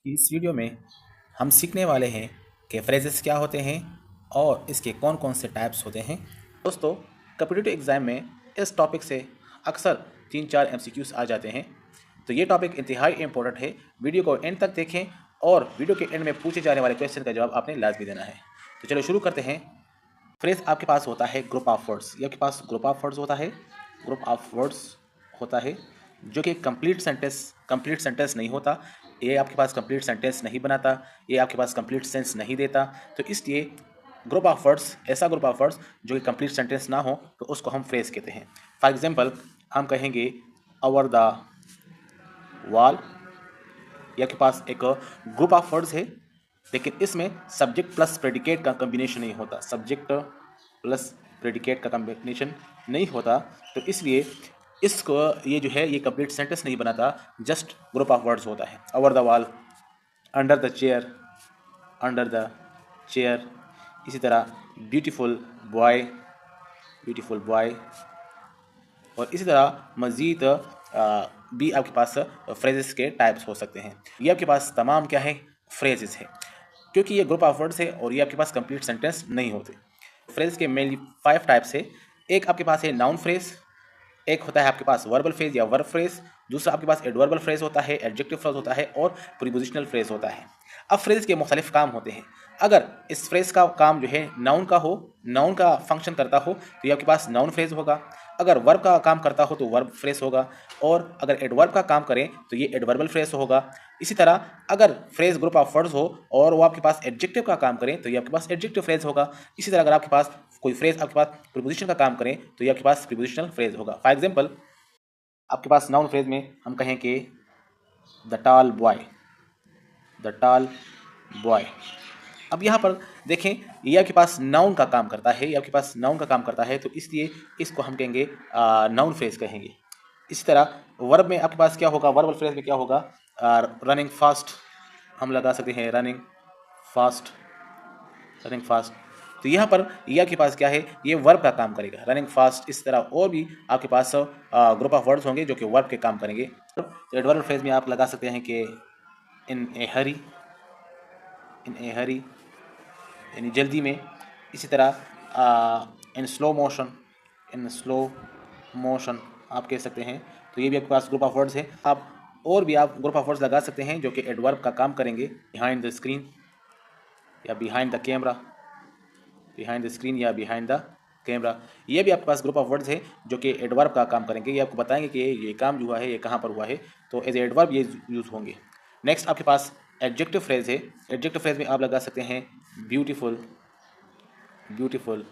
इस वीडियो में हम सीखने वाले हैं कि फ्रेजेस क्या होते हैं और इसके कौन कौन से टाइप्स होते हैं। दोस्तों, कॉम्पिटिटिव एग्ज़ाम में इस टॉपिक से अक्सर 3-4 एमसीक्यूज आ जाते हैं, तो ये टॉपिक इंतहाई इंपॉर्टेंट है। वीडियो को एंड तक देखें और वीडियो के एंड में पूछे जाने वाले क्वेश्चन का जवाब आपने लाजमी देना है। तो चलो शुरू करते हैं। फ्रेज आपके पास होता है ग्रुप ऑफ वर्ड्स। ये आपके पास ग्रुप ऑफ वर्ड्स होता है, ग्रुप ऑफ वर्ड्स होता है जो कि कंप्लीट सेंटेंस नहीं होता। ये आपके पास कंप्लीट सेंटेंस नहीं बनाता, ये आपके पास कंप्लीट सेंस नहीं देता। तो इसलिए ग्रुप ऑफ वर्ड्स, ऐसा ग्रुप ऑफ वर्ड्स जो कि कंप्लीट सेंटेंस ना हो तो उसको हम फ्रेज कहते हैं। फॉर एग्जांपल हम कहेंगे ओवर द वॉल। ये आपके पास एक ग्रुप ऑफ वर्ड्स है, लेकिन इसमें सब्जेक्ट प्लस प्रेडिकेट का कॉम्बिनेशन नहीं होता, सब्जेक्ट प्लस प्रेडिकेट का कॉम्बिनेशन नहीं होता। तो इसलिए इसको ये जो है ये कंप्लीट सेंटेंस नहीं बनाता, जस्ट ग्रुप ऑफ वर्ड्स होता है। Over the wall, under the chair, under the chair. इसी तरह ब्यूटीफुल बॉय, ब्यूटीफुल बॉय। और इसी तरह मज़ीद भी आपके पास फ्रेजेस के टाइप्स हो सकते हैं। ये आपके पास तमाम क्या है, फ्रेजेस है, क्योंकि ये ग्रुप ऑफ वर्ड्स है और ये आपके पास कंप्लीट सेंटेंस नहीं होते। फ्रेज के मेनली 5 टाइप्स है। एक आपके पास है नाउन फ्रेज, एक होता है आपके पास वर्बल फ्रेज या वर्ब फ्रेज, दूसरा आपके पास एडवर्बल फ्रेज होता है, एडजेक्टिव फ्रेज होता है और प्रीपोजिशनल फ्रेज होता है। अब फ्रेज के मुख्तलिफ काम होते हैं। अगर इस फ्रेज का काम जो है नाउन का हो, नाउन का फंक्शन करता हो तो ये आपके पास नाउन फ्रेज होगा। अगर वर्ब का काम करता हो तो वर्ब फ्रेज होगा, और अगर एडवर्ब का काम करें तो ये एडवर्बल फ्रेज होगा। इसी तरह अगर फ्रेज ग्रुप ऑफ वर्ड्स हो और वो आपके पास एडजेक्टिव का काम करें तो ये आपके पास एडजेक्टिव फ्रेज होगा। इसी तरह अगर आपके पास कोई फ्रेज आपके पास प्रीपोजिशन का काम करें तो ये आपके पास प्रीपोजिशनल फ्रेज होगा। फॉर एग्जांपल आपके पास नाउन फ्रेज में हम कहें कि the tall boy, the tall boy. अब यहाँ पर देखें, ये आपके पास नाउन का काम करता है, ये आपके पास नाउन का काम करता है, तो इसलिए इसको हम कहेंगे नाउन फ्रेज कहेंगे। इसी तरह वर्ब में आपके पास क्या होगा, वर्बल फ्रेज में क्या होगा, रनिंग फास्ट हम लगा सकते हैं, रनिंग फास्ट, रनिंग फास्ट। तो यहाँ पर ये आपके पास क्या है, ये वर्ब का काम करेगा, रनिंग फास्ट। इस तरह और भी आपके पास ग्रुप ऑफ वर्ड्स होंगे जो कि वर्ब के काम करेंगे। एडवर्ब फ्रेज में आप लगा सकते हैं कि इन ए हरी, इन ए हरी यानी जल्दी में। इसी तरह in slow motion, in slow motion आप कह सकते हैं। तो ये भी आपके पास ग्रुप ऑफ वर्ड्स है। आप और भी आप ग्रुप ऑफ वर्ड्स लगा सकते हैं जो कि एडवर्ब का काम करेंगे, बिहाइंड द स्क्रीन या behind the camera, behind the screen या बिहाइंड द कैमरा। ये भी आपके पास ग्रुप ऑफ वर्ड्स है जो कि एडवर्ब का काम करेंगे। ये आपको बताएंगे कि ये काम जो हुआ है ये कहाँ पर हुआ है, तो एज एडवर्ब ये यूज़ होंगे। नेक्स्ट आपके पास एडजेक्टिव फ्रेज है। एडजेक्टिव फ्रेज में आप लगा सकते हैं ब्यूटीफुल, ब्यूटीफुल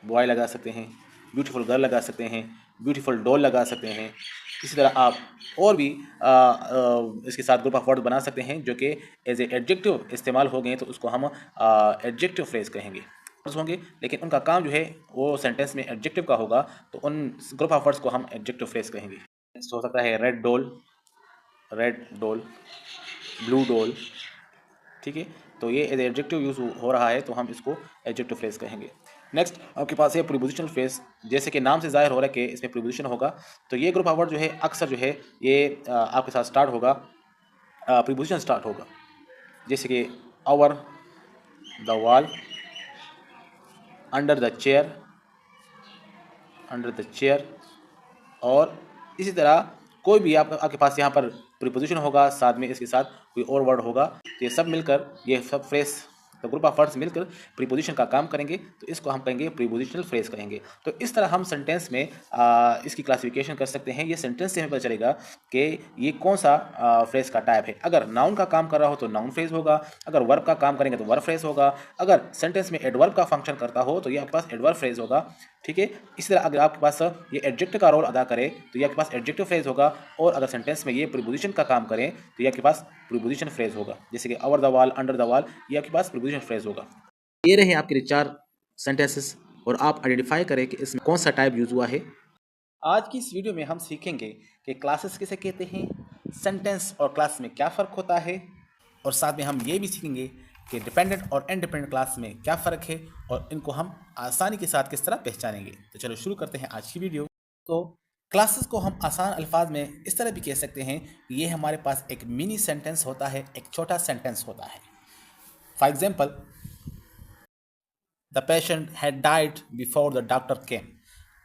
बॉय लगा सकते हैं, ब्यूटीफुल गर्ल लगा सकते हैं, ब्यूटीफुल डॉल लगा सकते हैं। इसी तरह आप और भी इसके साथ ग्रुप ऑफ वर्ड बना सकते हैं जो कि एज ए एडजेक्टिव इस्तेमाल हो गए तो उसको हम एडजेक्टिव फ्रेज कहेंगे। वर्ड्स होंगे लेकिन उनका काम जो है वो सेंटेंस में एडजेक्टिव का होगा, तो उन ग्रुप ऑफ वर्ड्स को हम एडजेक्टिव फ्रेज कहेंगे। हो सकता है red doll, red doll, blue doll, ठीक है। तो ये एज एडजेक्टिव यूज़ हो रहा है तो हम इसको एडजेक्टिव फ्रेज कहेंगे। नेक्स्ट आपके पास है प्रीपोजिशनल फ्रेज। जैसे कि नाम से जाहिर हो रहा है कि इसमें प्रीपोजिशन होगा, तो ये ग्रुप ऑफ वर्ड जो है अक्सर जो है ये आपके साथ स्टार्ट होगा, प्रीपोजिशन स्टार्ट होगा। जैसे कि over the wall, under the chair, under the chair. और इसी तरह कोई भी आपके पास यहाँ पर प्रीपोजिशन होगा, साथ में इसके साथ कोई और वर्ड होगा, तो ये सब मिलकर, ये सब फ्रेज, तो ग्रुप ऑफ वर्ड्स मिलकर प्रीपोजिशन का काम करेंगे, तो इसको हम कहेंगे प्रीपोजिशनल फ्रेज कहेंगे। तो इस तरह हम सेंटेंस में इसकी क्लासिफिकेशन कर सकते हैं। ये सेंटेंस से हमें पता चलेगा कि ये कौन सा फ्रेज का टाइप है। अगर नाउन का काम कर रहा हो तो नाउन फ्रेज होगा, अगर वर्ब का काम करेंगे तो वर्ब फ्रेज होगा, अगर सेंटेंस में एडवर्ब का फंक्शन करता हो तो ये आपके पास एडवर्ब फ्रेज होगा, ठीक है। इसी तरह अगर आपके पास ये एडजेक्टिव का रोल अदा करे तो ये आपके पास एडजेक्टिव फ्रेज होगा, और अगर सेंटेंस में ये प्रीपोजिशन का काम करें तो ये आपके पास प्रीपोजिशन फ्रेज होगा। जैसे कि over the wall, under the wall, ये आपके पास प्रीपोजिशन फ्रेज होगा। ये रहे आपके 4 सेंटेंसेस, और आप आइडेंटिफाई करें कि इसमें कौन सा टाइप यूज़ हुआ है। आज की इस वीडियो में हम सीखेंगे कि क्लासेस किसे कहते हैं, सेंटेंस और क्लास में क्या फ़र्क होता है, और साथ में हम ये भी सीखेंगे कि डिपेंडेंट और इंडिपेंडेंट क्लास में क्या फ़र्क है और इनको हम आसानी के साथ किस तरह पहचानेंगे। तो चलो शुरू करते हैं आज की वीडियो। तो क्लासेस को हम आसान अल्फाज में इस तरह भी कह सकते हैं कि ये हमारे पास एक मिनी सेंटेंस होता है, एक छोटा सेंटेंस होता है। For example, the patient had died before the doctor केम।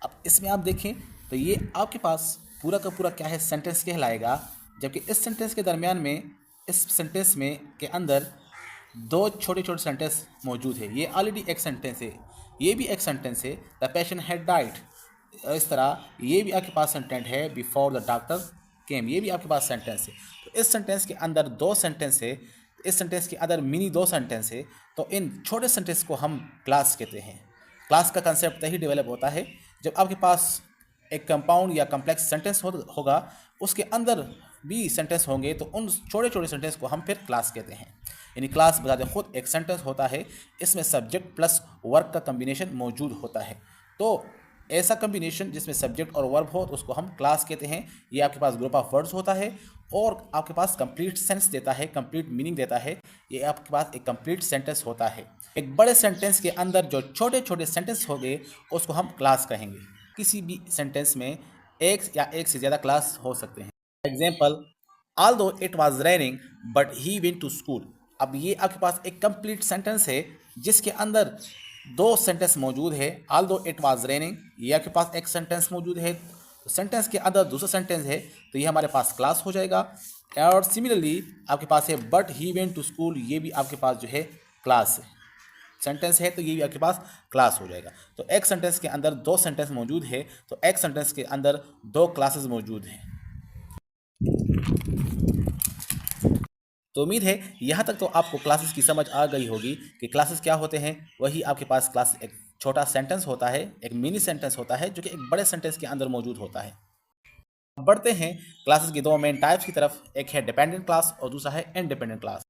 अब इसमें आप देखें तो ये आपके पास पूरा का पूरा क्या है, सेंटेंस कहलाएगा, जबकि इस सेंटेंस के दरमियान में, इस सेंटेंस में के अंदर दो छोटे छोटे सेंटेंस मौजूद है। ये ऑलरेडी एक सेंटेंस है, ये भी एक सेंटेंस है, द पेशेंट हैड डाइड। इस तरह ये भी आपके पास सेंटेंस है, बिफोर द डॉक्टर केम, ये भी आपके पास सेंटेंस है। तो इस सेंटेंस के अंदर दो सेंटेंस है, इस सेंटेंस के अंदर मिनी दो सेंटेंस है। तो इन छोटे सेंटेंस को हम क्लास कहते हैं। क्लास का कंसेप्ट तभी डेवलप होता है जब आपके पास एक कंपाउंड या कम्प्लेक्स सेंटेंस होगा, उसके अंदर भी सेंटेंस होंगे, तो उन छोटे छोटे सेंटेंस को हम फिर क्लास कहते हैं। यानी क्लास बजाते खुद एक सेंटेंस होता है, इसमें सब्जेक्ट प्लस वर्ब का कम्बिनेशन मौजूद होता है। तो ऐसा कम्बिनेशन जिसमें सब्जेक्ट और वर्ब हो तो उसको हम क्लास कहते हैं। ये आपके पास ग्रुप ऑफ वर्ड्स होता है और आपके पास कंप्लीट सेंस देता है, कंप्लीट मीनिंग देता है। ये आपके पास एक कंप्लीट सेंटेंस होता है। एक बड़े सेंटेंस के अंदर जो छोटे छोटे सेंटेंस होंगे उसको हम क्लास कहेंगे। किसी भी सेंटेंस में एक या एक से ज़्यादा क्लास हो सकते हैं। Example, although it was raining but he went to school. अब ये आपके पास एक कंप्लीट सेंटेंस है जिसके अंदर दो सेंटेंस मौजूद है। ऑल्दो इट वाज रेनिंग, ये आपके पास एक सेंटेंस मौजूद है, तो सेंटेंस के अंदर दूसरा सेंटेंस है, तो ये हमारे पास क्लास हो जाएगा। और सिमिलरली आपके पास है but he went to school, ये भी आपके पास जो है क्लास है, सेंटेंस है, तो ये भी आपके पास क्लास हो जाएगा। तो एक सेंटेंस के अंदर दो सेंटेंस मौजूद है, तो एक सेंटेंस के अंदर दो क्लासेस मौजूद हैं। तो उम्मीद है यहाँ तक तो आपको क्लासेस की समझ आ गई होगी कि क्लासेस क्या होते हैं। वही आपके पास क्लास एक छोटा सेंटेंस होता है, एक मिनी सेंटेंस होता है जो कि एक बड़े सेंटेंस के अंदर मौजूद होता है। अब बढ़ते हैं क्लासेस की दो मेन टाइप्स की तरफ। एक है डिपेंडेंट क्लास और दूसरा है इंडिपेंडेंट क्लास।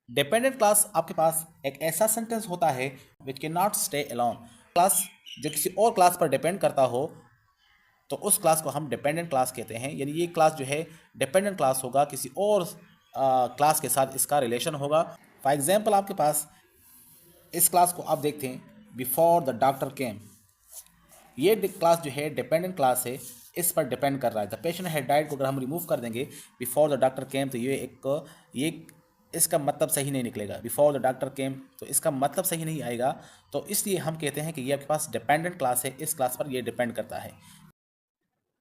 डिपेंडेंट क्लास आपके पास एक ऐसा सेंटेंस होता है which can not stay alone. Class जो किसी और क्लास पर डिपेंड करता हो तो उस क्लास को हम डिपेंडेंट क्लास कहते हैं। यानी ये क्लास जो है डिपेंडेंट क्लास होगा, किसी और क्लास के साथ इसका रिलेशन होगा। फॉर एग्जाम्पल, आपके पास इस क्लास को आप देखते हैं, बिफोर द डॉक्टर केम। ये क्लास जो है डिपेंडेंट क्लास है, इस पर डिपेंड कर रहा है। द पेशेंट हैड डाइड को अगर हम रिमूव कर देंगे बिफोर द डॉक्टर केम, तो ये इसका मतलब सही नहीं निकलेगा। बिफोर द डॉक्टर केम तो इसका मतलब सही नहीं आएगा। तो इसलिए हम कहते हैं कि ये आपके पास डिपेंडेंट क्लास है, इस क्लास पर ये डिपेंड करता है।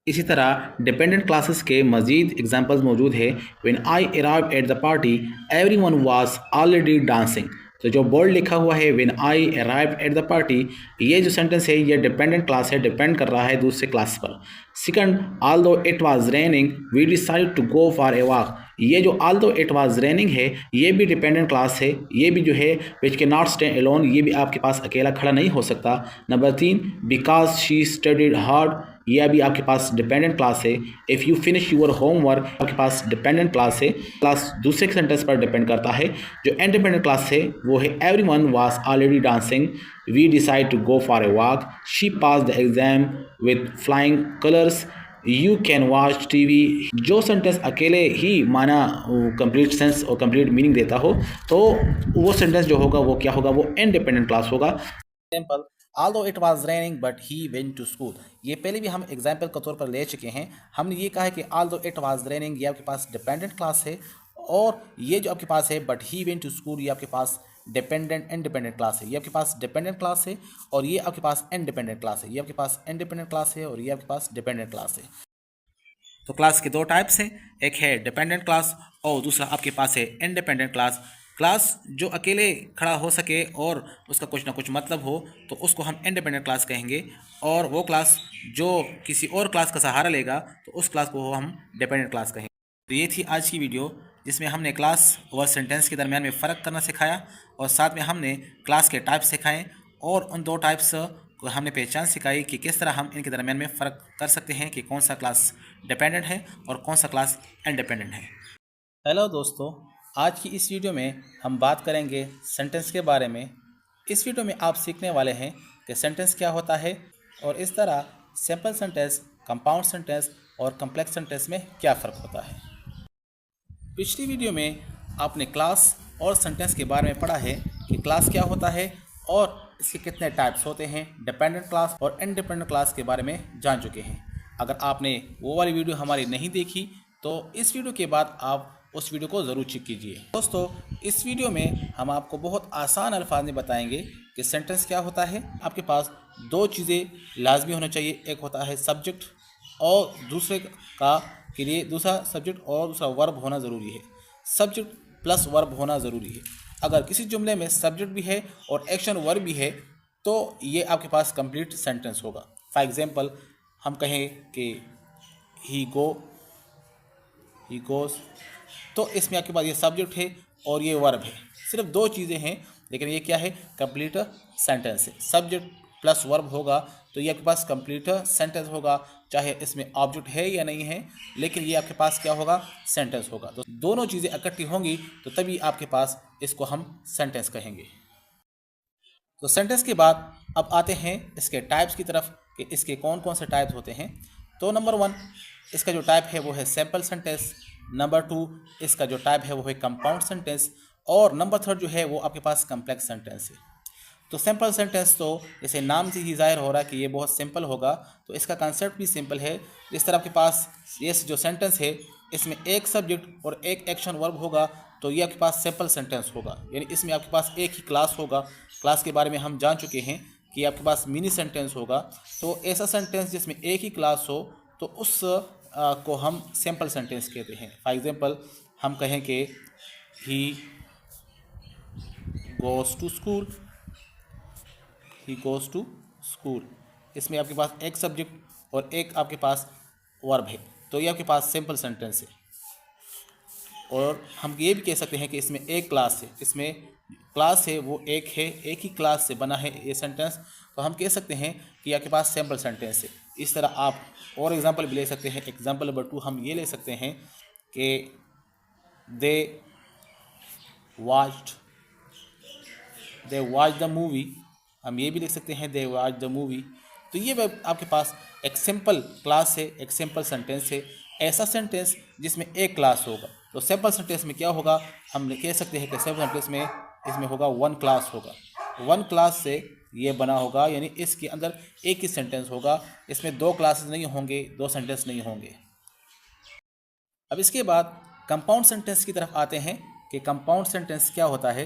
इसी तरह डिपेंडेंट क्लासेस के मज़ीद एग्जांपल्स मौजूद है। When I arrived at the party everyone was already dancing. तो जो बोर्ड लिखा हुआ है when I arrived at the party, ये जो सेंटेंस है ये डिपेंडेंट क्लास है, डिपेंड कर रहा है दूसरे क्लास पर। Second, although it was raining we decided to go for a walk. ये जो ऑल्दो इट वाज रेनिंग है ये भी डिपेंडेंट क्लास है, ये भी जो है which can not stay alone, ये भी आपके पास अकेला खड़ा नहीं हो सकता। Number 3, because she studied hard, ये अभी आपके पास डिपेंडेंट क्लास है। If you finish your homework आपके पास डिपेंडेंट क्लास है, क्लास दूसरे सेंटेंस पर डिपेंड करता है। जो इंडिपेंडेंट क्लास है वो है everyone was already dancing we decide to go for a walk she pass the exam with flying colours you can watch TV. जो सेंटेंस अकेले ही माना कंप्लीट सेंस और कंप्लीट मीनिंग देता हो तो वो सेंटेंस जो होगा वो क्या होगा, वो इंडिपेंडेंट क्लास होगा। Example, although it was raining but he went to school। ये पहले भी हम एग्जाम्पल के तौर पर ले चुके हैं। हमने ये कहा है कि although it was raining ये आपके पास डिपेंडेंट क्लास है, और ये जो आपके पास है but he went to school ये आपके पास डिपेंडेंट इंडिपेंडेंट क्लास है। ये आपके पास डिपेंडेंट क्लास है और ये आपके पास इंडिपेंडेंट क्लास है। ये आपके पास इंडिपेंडेंट क्लास है और ये आपके पास डिपेंडेंट क्लास है। तो क्लास के दो टाइप्स हैं, एक है डिपेंडेंट क्लास और दूसरा आपके पास है इंडिपेंडेंट क्लास। क्लास जो अकेले खड़ा हो सके और उसका कुछ ना कुछ मतलब हो तो उसको हम इंडिपेंडेंट क्लास कहेंगे, और वो क्लास जो किसी और क्लास का सहारा लेगा तो उस क्लास को हम डिपेंडेंट क्लास कहेंगे। तो ये थी आज की वीडियो जिसमें हमने क्लास और सेंटेंस के दरमियान में फ़र्क करना सिखाया, और साथ में हमने क्लास के टाइप्स सिखाएँ और उन दो टाइप्स को हमने पहचान सिखाई कि किस तरह हम इनके दरमियान में फ़र्क कर सकते हैं कि कौन सा क्लास डिपेंडेंट है और कौन सा क्लास इंडिपेंडेंट है। हेलो दोस्तों, आज की इस वीडियो में हम बात करेंगे सेंटेंस के बारे में। इस वीडियो में आप सीखने वाले हैं कि सेंटेंस क्या होता है और इस तरह सिंपल सेंटेंस, कंपाउंड सेंटेंस और कॉम्प्लेक्स सेंटेंस में क्या फ़र्क होता है। पिछली वीडियो में आपने क्लास और सेंटेंस के बारे में पढ़ा है कि क्लास क्या होता है और इसके कितने टाइप्स होते हैं। डिपेंडेंट क्लास और इंडिपेंडेंट क्लास के बारे में जान चुके हैं। अगर आपने वो वाली वीडियो हमारी नहीं देखी तो इस वीडियो के बाद आप उस वीडियो को ज़रूर चेक कीजिए। दोस्तों, इस वीडियो में हम आपको बहुत आसान अल्फाज में बताएंगे कि सेंटेंस क्या होता है। आपके पास दो चीज़ें लाजमी होना चाहिए, एक होता है सब्जेक्ट और दूसरे का के लिए दूसरा सब्जेक्ट और दूसरा वर्ब होना ज़रूरी है। सब्जेक्ट प्लस वर्ब होना ज़रूरी है। अगर किसी जुमले में सब्जेक्ट भी है और एक्शन वर्ब भी है तो ये आपके पास कंप्लीट सेंटेंस होगा। फॉर एग्जांपल हम कहें कि ही गोज़, तो इसमें आपके पास ये सब्जेक्ट है और ये वर्ब है। सिर्फ दो चीज़ें हैं, लेकिन ये क्या है, कंप्लीट सेंटेंस है। सब्जेक्ट प्लस वर्ब होगा तो ये आपके पास कंप्लीट सेंटेंस होगा, चाहे इसमें ऑब्जेक्ट है या नहीं है, लेकिन ये आपके पास क्या होगा, सेंटेंस होगा। तो दोनों चीज़ें इकट्ठी होंगी तो तभी आपके पास इसको हम सेंटेंस कहेंगे। तो सेंटेंस के बाद अब आते हैं इसके टाइप्स की तरफ कि इसके कौन कौन से टाइप्स होते हैं। तो नंबर 1 इसका जो टाइप है वो है सिंपल सेंटेंस। नंबर 2 इसका जो टाइप है वो है कंपाउंड सेंटेंस। और नंबर 3 जो है वो आपके पास कम्प्लेक्स सेंटेंस है। तो सिंपल सेंटेंस तो जैसे नाम से ही जाहिर हो रहा है कि ये बहुत सिंपल होगा, तो इसका कंसेप्ट भी सिंपल है। जिस तरह आपके पास ये जो सेंटेंस है इसमें एक सब्जेक्ट और एक एक्शन वर्ब होगा तो ये आपके पास सिंपल सेंटेंस होगा, यानी इसमें आपके पास एक ही क्लास होगा। क्लास के बारे में हम जान चुके हैं कि आपके पास मिनी सेंटेंस होगा। तो ऐसा सेंटेंस जिसमें एक ही क्लास हो तो उस को हम सिंपल सेंटेंस कहते हैं। फॉर एग्जांपल हम कहें कि he goes to school, he goes to school, इसमें आपके पास एक सब्जेक्ट और एक आपके पास वर्ब है, तो ये आपके पास सिंपल सेंटेंस है। और हम ये भी कह सकते हैं कि इसमें एक क्लास है, इसमें क्लास है वो एक है, एक ही क्लास से बना है ये सेंटेंस, तो हम कह सकते हैं कि आपके पास सिंपल सेंटेंस है। इस तरह आप और एग्जांपल भी ले सकते हैं। एग्जांपल नंबर 2 हम ये ले सकते हैं कि दे वॉच्ड द मूवी, हम ये भी लिख सकते हैं दे वॉच द मूवी। तो ये आपके पास एक सिंपल क्लास है, एक सिंपल सेंटेंस है। ऐसा सेंटेंस जिसमें एक क्लास होगा, तो सिंपल सेंटेंस में क्या होगा, हम कह सकते हैं कि सिंपल सेंटेंस में इसमें होगा वन क्लास होगा। वन क्लास से ये बना होगा, यानी इसके अंदर एक ही सेंटेंस होगा, इसमें दो क्लासेस नहीं होंगे, दो सेंटेंस नहीं होंगे। अब इसके बाद कंपाउंड सेंटेंस की तरफ आते हैं कि कंपाउंड सेंटेंस क्या होता है।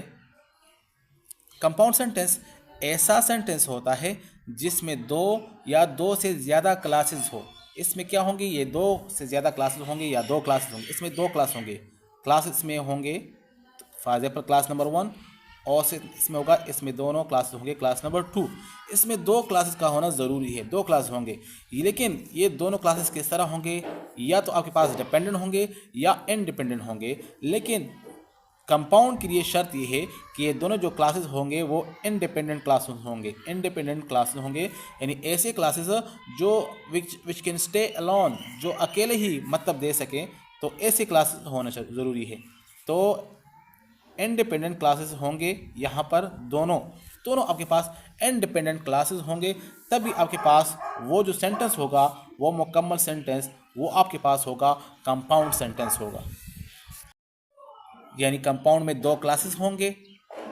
कंपाउंड सेंटेंस ऐसा सेंटेंस होता है जिसमें दो या दो से ज़्यादा क्लासेस हो। इसमें क्या होंगे, ये दो से ज़्यादा क्लासेस होंगे या दो क्लासेस होंगे। इसमें दो क्लास होंगे, क्लासेस में होंगे फॉर एग्जाम्पल क्लास नंबर 1 और से इसमें होगा, इसमें दोनों क्लासेस होंगे क्लास नंबर 2। इसमें दो क्लासेस का होना ज़रूरी है, दो क्लास होंगे। लेकिन ये दोनों क्लासेस किस तरह होंगे, या तो आपके पास डिपेंडेंट होंगे या इनडिपेंडेंट होंगे। लेकिन कंपाउंड के लिए शर्त ये है कि ये दोनों जो क्लासेस होंगे वो इंडिपेंडेंट क्लासेस होंगे। इंडिपेंडेंट क्लासेस होंगे यानी ऐसे क्लासेस जो विच कैन स्टे अलोन, जो अकेले ही मतलब दे सकें, तो ऐसे क्लासेस होना ज़रूरी है। तो इंडिपेंडेंट क्लासेस होंगे यहाँ पर, दोनों आपके पास इंडिपेंडेंट क्लासेस होंगे, तभी आपके पास वो जो सेंटेंस होगा वो मुकम्मल सेंटेंस, वो आपके पास होगा कंपाउंड सेंटेंस होगा। यानी कंपाउंड में दो क्लासेस होंगे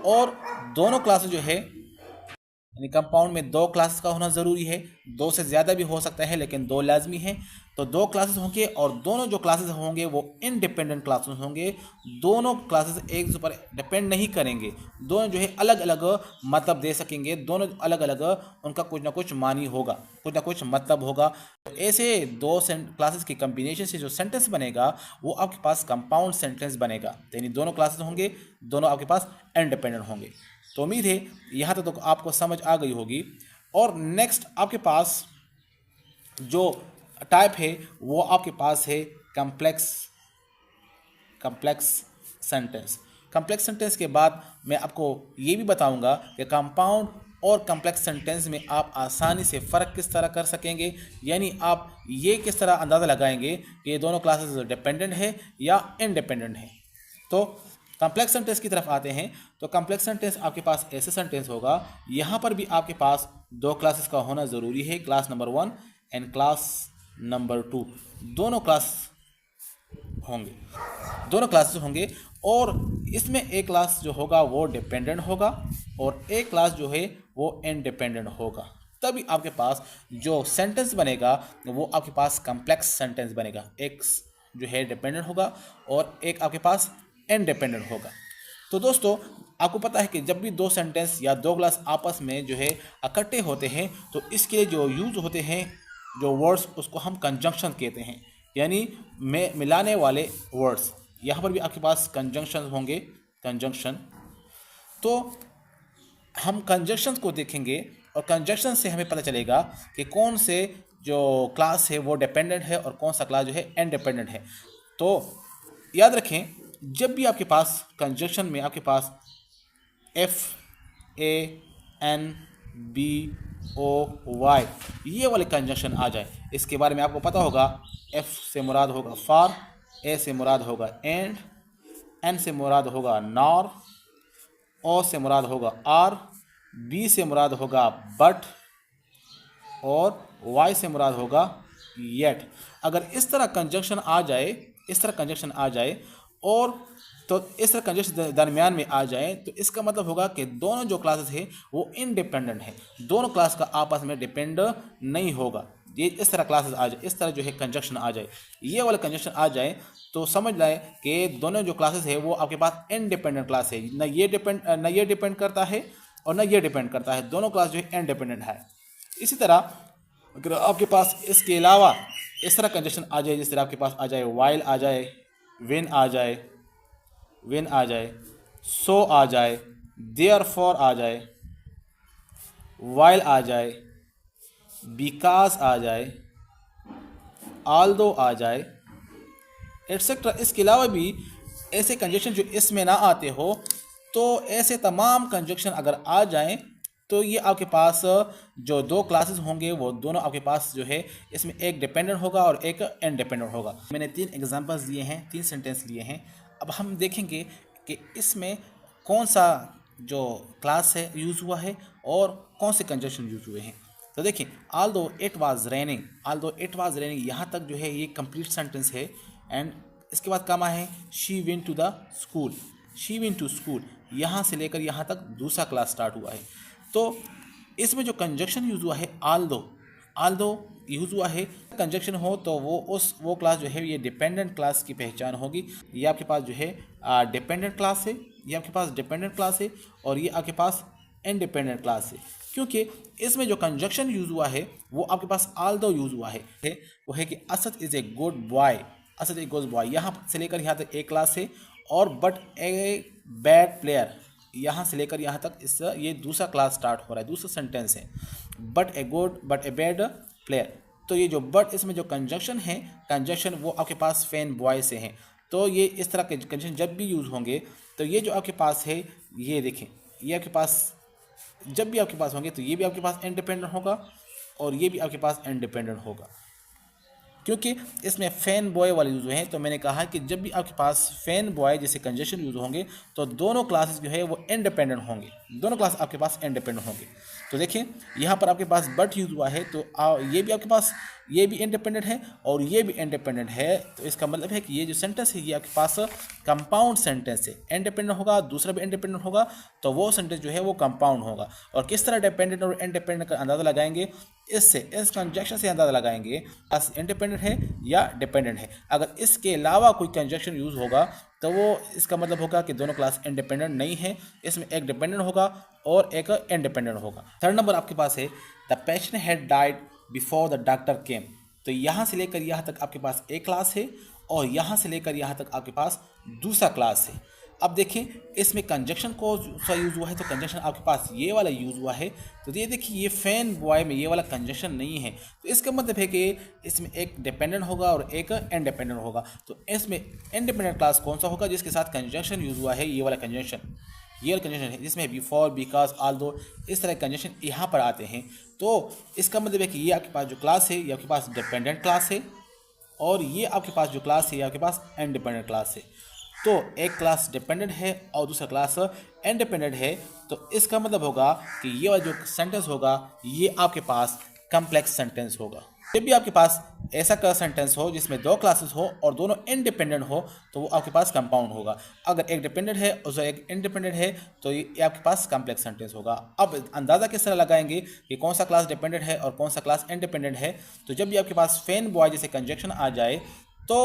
और दोनों क्लासेस जो है, यानी कंपाउंड में दो क्लासेस का होना ज़रूरी है। दो से ज़्यादा भी हो सकता है लेकिन दो लाजमी है। तो दो क्लासेस होंगे और दोनों जो क्लासेस होंगे वो इंडिपेंडेंट क्लासेस होंगे। दोनों क्लासेस एक दूसरे पर डिपेंड नहीं करेंगे, दोनों जो है अलग अलग मतलब दे सकेंगे। दोनों अलग अलग, उनका कुछ ना कुछ मानी होगा, कुछ ना कुछ मतलब होगा। तो ऐसे दो क्लासेस के कम्बिनेशन से जो सेंटेंस बनेगा वो आपके पास कंपाउंड सेंटेंस बनेगा। यानी दोनों क्लासेस होंगे, दोनों आपके पास इंडिपेंडेंट होंगे। तो उम्मीद है यहाँ तक तो आपको समझ आ गई होगी। और नेक्स्ट आपके पास जो टाइप है वो आपके पास है कम्प्लेक्स सेंटेंस। कम्प्लेक्स सेंटेंस के बाद मैं आपको ये भी बताऊंगा कि कंपाउंड और कम्प्लेक्स सेंटेंस में आप आसानी से फ़र्क किस तरह कर सकेंगे, यानी आप ये किस तरह अंदाज़ा लगाएंगे कि ये दोनों क्लासेस डिपेंडेंट है या इंडिपेंडेंट है। तो कम्प्लेक्स सेंटेंस की तरफ आते हैं। तो कम्प्लेक्स सेंटेंस आपके पास ऐसे सेंटेंस होगा, यहाँ पर भी आपके पास दो क्लासेस का होना ज़रूरी है, class number 1 and class number 2। दोनों क्लासेस होंगे और इसमें एक क्लास जो होगा वो डिपेंडेंट होगा और एक क्लास जो है वो इंडिपेंडेंट होगा। तभी आपके पास जो सेंटेंस बनेगा वो आपके पास कम्प्लेक्स सेंटेंस बनेगा। एक जो है डिपेंडेंट होगा और एक आपके पास इंडिपेंडेंट होगा। तो दोस्तों आपको पता है कि जब भी दो सेंटेंस या दो क्लास आपस में जो है इकट्ठे होते हैं तो इसके लिए जो यूज़ होते हैं जो वर्ड्स उसको हम कंजंक्शन कहते हैं, यानी में मिलाने वाले वर्ड्स। यहाँ पर भी आपके पास कंजंक्शन होंगे, कंजंक्शन। तो हम कंजंक्शन को देखेंगे और कंजंक्शन से हमें पता चलेगा कि कौन से जो क्लास है वो डिपेंडेंट है और कौन सा क्लास जो है इंडिपेंडेंट है। तो याद रखें, जब भी आपके पास कंजंक्शन में आपके पास FANBOY ये वाले कंजंक्शन आ जाए, इसके बारे में आपको पता होगा। F से मुराद होगा फॉर, A से मुराद होगा एंड, N से मुराद होगा नॉर, O से मुराद होगा आर, B से मुराद होगा बट और Y से मुराद होगा येट। अगर इस तरह कंजंक्शन आ जाए, इस तरह कंजंक्शन आ जाए और तो इस तरह कंजंक्शन दरमियान में आ जाए तो इसका मतलब होगा कि दोनों जो क्लासेस है वो इंडिपेंडेंट है, दोनों क्लास का आपस में डिपेंड नहीं होगा। ये इस तरह क्लासेस आ जाए, इस तरह जो है कंजंक्शन आ जाए, ये वाला कंजंक्शन आ जाए तो समझ लाए कि दोनों जो क्लासेस है वो आपके पास इंडिपेंडेंट क्लास है। न ये डिपेंड करता है और न ये डिपेंड करता है, दोनों क्लास जो है इंडिपेंडेंट है। इसी तरह अगर आपके पास इसके अलावा इस तरह कंजंक्शन आ जाए, जिस तरह आपके पास आ जाए वाइल आ जाए, व्हेन आ जाए, व्हेन आ जाए, सो आ जाए, देयरफॉर आ जाए, वाइल आ जाए, बिकॉज आ जाए, ऑल्दो आ जाए, एटसेट्रा। इसके अलावा भी ऐसे कंजंक्शन जो इसमें ना आते हो, तो ऐसे तमाम कंजंक्शन अगर आ जाएं तो ये आपके पास जो दो क्लासेस होंगे वो दोनों आपके पास जो है इसमें एक डिपेंडेंट होगा और एक इंडिपेंडेंट होगा। मैंने 3 एग्जांपल्स दिए हैं, 3 सेंटेंस लिए हैं। अब हम देखेंगे कि इसमें कौन सा जो क्लास है यूज़ हुआ है और कौन से कंजंक्शन यूज़ हुए हैं। तो देखिए, although it was raining, although it was raining, यहाँ तक जो है ये कंप्लीट सेंटेंस है। एंड इसके बाद काम है she went to the school, she went to school, यहाँ से लेकर यहाँ तक दूसरा क्लास स्टार्ट हुआ है। तो इसमें जो कंजंक्शन यूज़ हुआ है ऑल्दो, ऑल्दो यूज़ हुआ है। कंजंक्शन हो तो वो क्लास जो है ये डिपेंडेंट क्लास की पहचान होगी। ये आपके पास जो है डिपेंडेंट क्लास है, ये आपके पास डिपेंडेंट क्लास है और ये आपके पास इंडिपेंडेंट क्लास है, क्योंकि इसमें जो कंजंक्शन यूज़ हुआ है वो आपके पास ऑल्दो यूज़ हुआ है। वो है कि Asad is a good boy, Asad a good boy, यहाँ से लेकर यहाँ तक एक क्लास है। और बट ए बैड प्लेयर, यहाँ से लेकर यहाँ तक इस ये दूसरा क्लास स्टार्ट हो रहा है, दूसरा सेंटेंस है but a good but a bad player. तो ये जो बट इसमें जो कंजंक्शन है, कंजंक्शन वो आपके पास फैन बॉय से है। तो ये इस तरह के कंजंक्शन जब भी यूज़ होंगे तो ये जो आपके पास है, ये देखें, ये आपके पास जब भी आपके पास होंगे तो ये भी आपके पास इंडिपेंडेंट होगा और ये भी आपके पास इंडिपेंडेंट होगा, क्योंकि इसमें फैन बॉय वाले यूज़ हुए हैं। तो मैंने कहा कि जब भी आपके पास फैन बॉय जैसे कंजंक्शन यूज़ होंगे तो दोनों क्लासेस जो है वो इंडिपेंडेंट होंगे, दोनों क्लास आपके पास इंडिपेंडेंट होंगे। तो देखिए यहाँ पर आपके पास बट यूज़ हुआ है तो ये भी आपके पास ये भी इंडिपेंडेंट है और ये भी इंडिपेंडेंट है। तो इसका मतलब है कि ये जो सेंटेंस है ये आपके पास कंपाउंड सेंटेंस है, इंडिपेंडेंट होगा, दूसरा भी इंडिपेंडेंट होगा, तो वो सेंटेंस जो है वो कंपाउंड होगा। और किस तरह डिपेंडेंट और इंडिपेंडेंट का अंदाज़ा लगाएंगे, इससे इस कंजंक्शन से अंदाज़ा लगाएंगे क्लास इंडिपेंडेंट है या डिपेंडेंट है। अगर इसके अलावा कोई कंजंक्शन यूज़ होगा तो वो इसका मतलब होगा कि दोनों क्लास इंडिपेंडेंट नहीं है, इसमें एक डिपेंडेंट होगा और एक इंडिपेंडेंट होगा। थर्ड नंबर आपके पास है the patient had died before the doctor केम। तो यहाँ से लेकर यहाँ तक आपके पास एक क्लास है और यहाँ से लेकर यहाँ तक आपके पास दूसरा क्लास है। अब देखें इसमें कंजंक्शन को सा यूज़ हुआ है तो कंजंक्शन आपके पास ये वाला यूज़ हुआ है। तो ये देखिए ये फैन बॉय में ये वाला कंजंक्शन नहीं है, तो इसका मतलब है कि इसमें एक डिपेंडेंट होगा और एक इंडिपेंडेंट होगा। तो इसमें इंडिपेंडेंट क्लास कौन सा होगा जिसके साथ कंजंक्शन यूज़ हुआ है, ये वाला कंजंक्शन, ये वाला कंजंक्शन है जिसमें बिफोर, बिकॉज, ऑल्दो इस तरह कंजंक्शन यहाँ पर आते हैं। तो इसका मतलब है कि ये आपके पास जो क्लास है ये आपके पास डिपेंडेंट क्लास है और ये आपके पास जो क्लास है ये आपके पास इंडिपेंडेंट क्लास है। तो एक क्लास डिपेंडेंट है और दूसरा क्लास इंडिपेंडेंट है। तो इसका मतलब होगा कि ये वाला जो सेंटेंस होगा ये आपके पास कम्प्लेक्स सेंटेंस होगा। जब भी आपके पास ऐसा का सेंटेंस हो जिसमें दो क्लासेस हो और दोनों इंडिपेंडेंट हो तो वो आपके पास कंपाउंड होगा। अगर एक डिपेंडेंट है और एक इंडिपेंडेंट है तो ये आपके पास कॉम्प्लेक्स सेंटेंस होगा। अब अंदाज़ा किस तरह लगाएंगे कि कौन सा क्लास डिपेंडेंट है और कौन सा क्लास इंडिपेंडेंट है? तो जब भी आपके पास फैन बॉय जैसे कंजक्शन आ जाए तो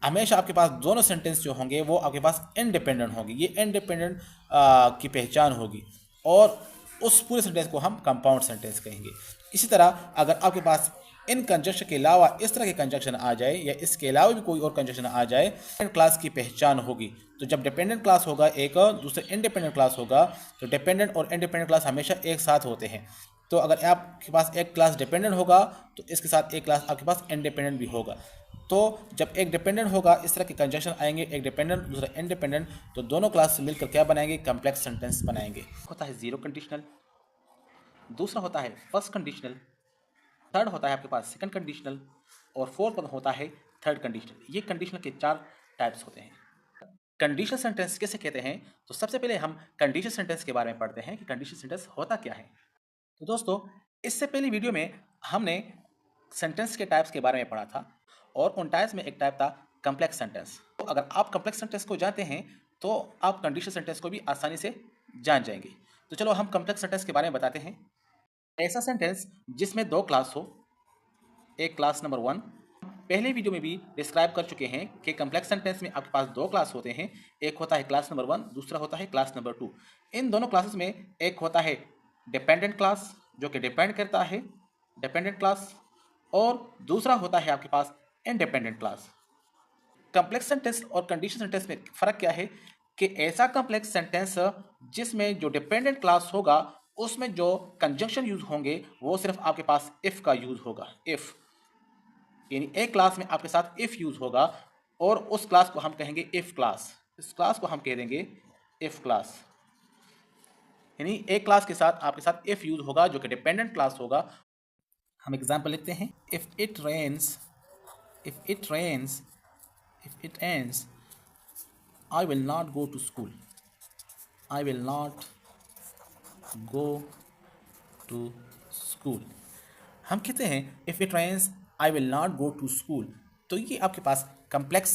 हमेशा आपके पास दोनों सेंटेंस जो होंगे वो आपके पास इंडिपेंडेंट होंगे। ये इंडिपेंडेंट की पहचान होगी और उस पूरे सेंटेंस को हम कंपाउंड सेंटेंस कहेंगे। इसी तरह अगर आपके पास इन कंजक्शन के अलावा इस तरह के कंजक्शन आ जाए या इसके अलावा भी कोई और कंजक्शन आ जाए, क्लास की पहचान होगी। तो जब डिपेंडेंट क्लास होगा एक, दूसरा इंडिपेंडेंट क्लास होगा, तो डिपेंडेंट और इंडिपेंडेंट क्लास हमेशा एक साथ होते हैं। तो अगर आपके पास एक क्लास डिपेंडेंट होगा तो इसके साथ एक क्लास आपके पास इंडिपेंडेंट भी होगा। तो जब एक डिपेंडेंट होगा इस तरह के कंजक्शन आएंगे, एक डिपेंडेंट दूसरा इंडिपेंडेंट, तो दोनों क्लास मिलकर क्या बनाएंगे? कम्प्लेक्स सेंटेंस बनाएंगे। होता है जीरो कंडीशनल, दूसरा होता है फर्स्ट कंडीशनल, थर्ड होता है आपके पास सेकंड कंडीशनल और फोर्थ होता है थर्ड कंडीशनल। ये कंडीशनल के 4 टाइप्स होते हैं। कंडीशनल सेंटेंस किसे कहते हैं? तो सबसे पहले हम कंडीशनल सेंटेंस के बारे में पढ़ते हैं कि कंडीशनल सेंटेंस होता क्या है। तो दोस्तों, इससे पहली वीडियो में हमने सेंटेंस के टाइप्स के बारे में पढ़ा था और उन टाइप्स में एक टाइप था कम्प्लेक्स सेंटेंस। तो अगर आप कम्प्लेक्स सेंटेंस को जानते हैं तो आप कंडीशनल सेंटेंस को भी आसानी से जान जाएंगे। तो चलो हम कम्प्लेक्स सेंटेंस के बारे में बताते हैं। ऐसा सेंटेंस जिसमें 2 क्लास हो, एक क्लास नंबर 1। पहले वीडियो में भी डिस्क्राइब कर चुके हैं कि कम्प्लेक्स सेंटेंस में आपके पास 2 क्लास होते हैं, एक होता है क्लास नंबर 1, दूसरा होता है क्लास नंबर 2। इन दोनों क्लासेस में एक होता है डिपेंडेंट क्लास जो कि डिपेंड करता है, डिपेंडेंट क्लास, और दूसरा होता है आपके पास इंडिपेंडेंट क्लास। कम्प्लेक्स सेंटेंस और कंडीशनल सेंटेंस में फ़र्क क्या है कि ऐसा कम्प्लेक्स सेंटेंस जिसमें जो डिपेंडेंट क्लास होगा उसमें जो कंजंक्शन यूज होंगे वो सिर्फ आपके पास इफ़ का यूज होगा। इफ़ यानी एक क्लास में आपके साथ इफ़ यूज होगा और उस क्लास को हम कहेंगे इफ़ क्लास। इस क्लास को हम कह देंगे इफ़ क्लास। यानी एक क्लास के साथ आपके साथ इफ़ यूज होगा जो कि डिपेंडेंट क्लास होगा। हम एग्जाम्पल लिखते हैं, if it rains, if it rains, if it ends, I will not go to school. I will not go to school. हम कहते हैं if it rains, I will not go to school. तो ये आपके पास complex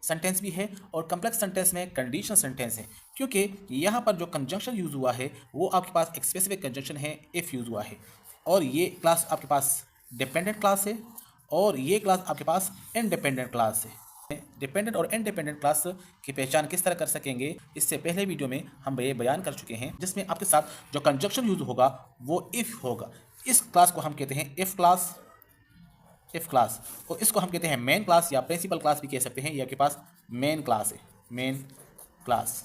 sentence भी है और complex sentence में कंडीशनल सेंटेंस है, क्योंकि यहाँ पर जो कंजंक्शन यूज़ हुआ है वो आपके पास एक स्पेसिफिक कंजंक्शन है, इफ़ यूज़ हुआ है। और ये क्लास आपके पास डिपेंडेंट क्लास है और ये क्लास आपके पास इंडिपेंडेंट क्लास है। डिपेंडेंट और इंडिपेंडेंट क्लास की पहचान किस तरह कर सकेंगे, इससे पहले वीडियो में हम ये बयान कर चुके हैं, जिसमें आपके साथ जो कंजक्शन यूज होगा वो इफ़ होगा। इस क्लास को हम कहते हैं इफ़ क्लास, इफ़ क्लास, और इसको हम कहते हैं मेन क्लास या प्रिंसिपल क्लास भी कह सकते हैं। ये आपके पास मेन क्लास है, मेन क्लास।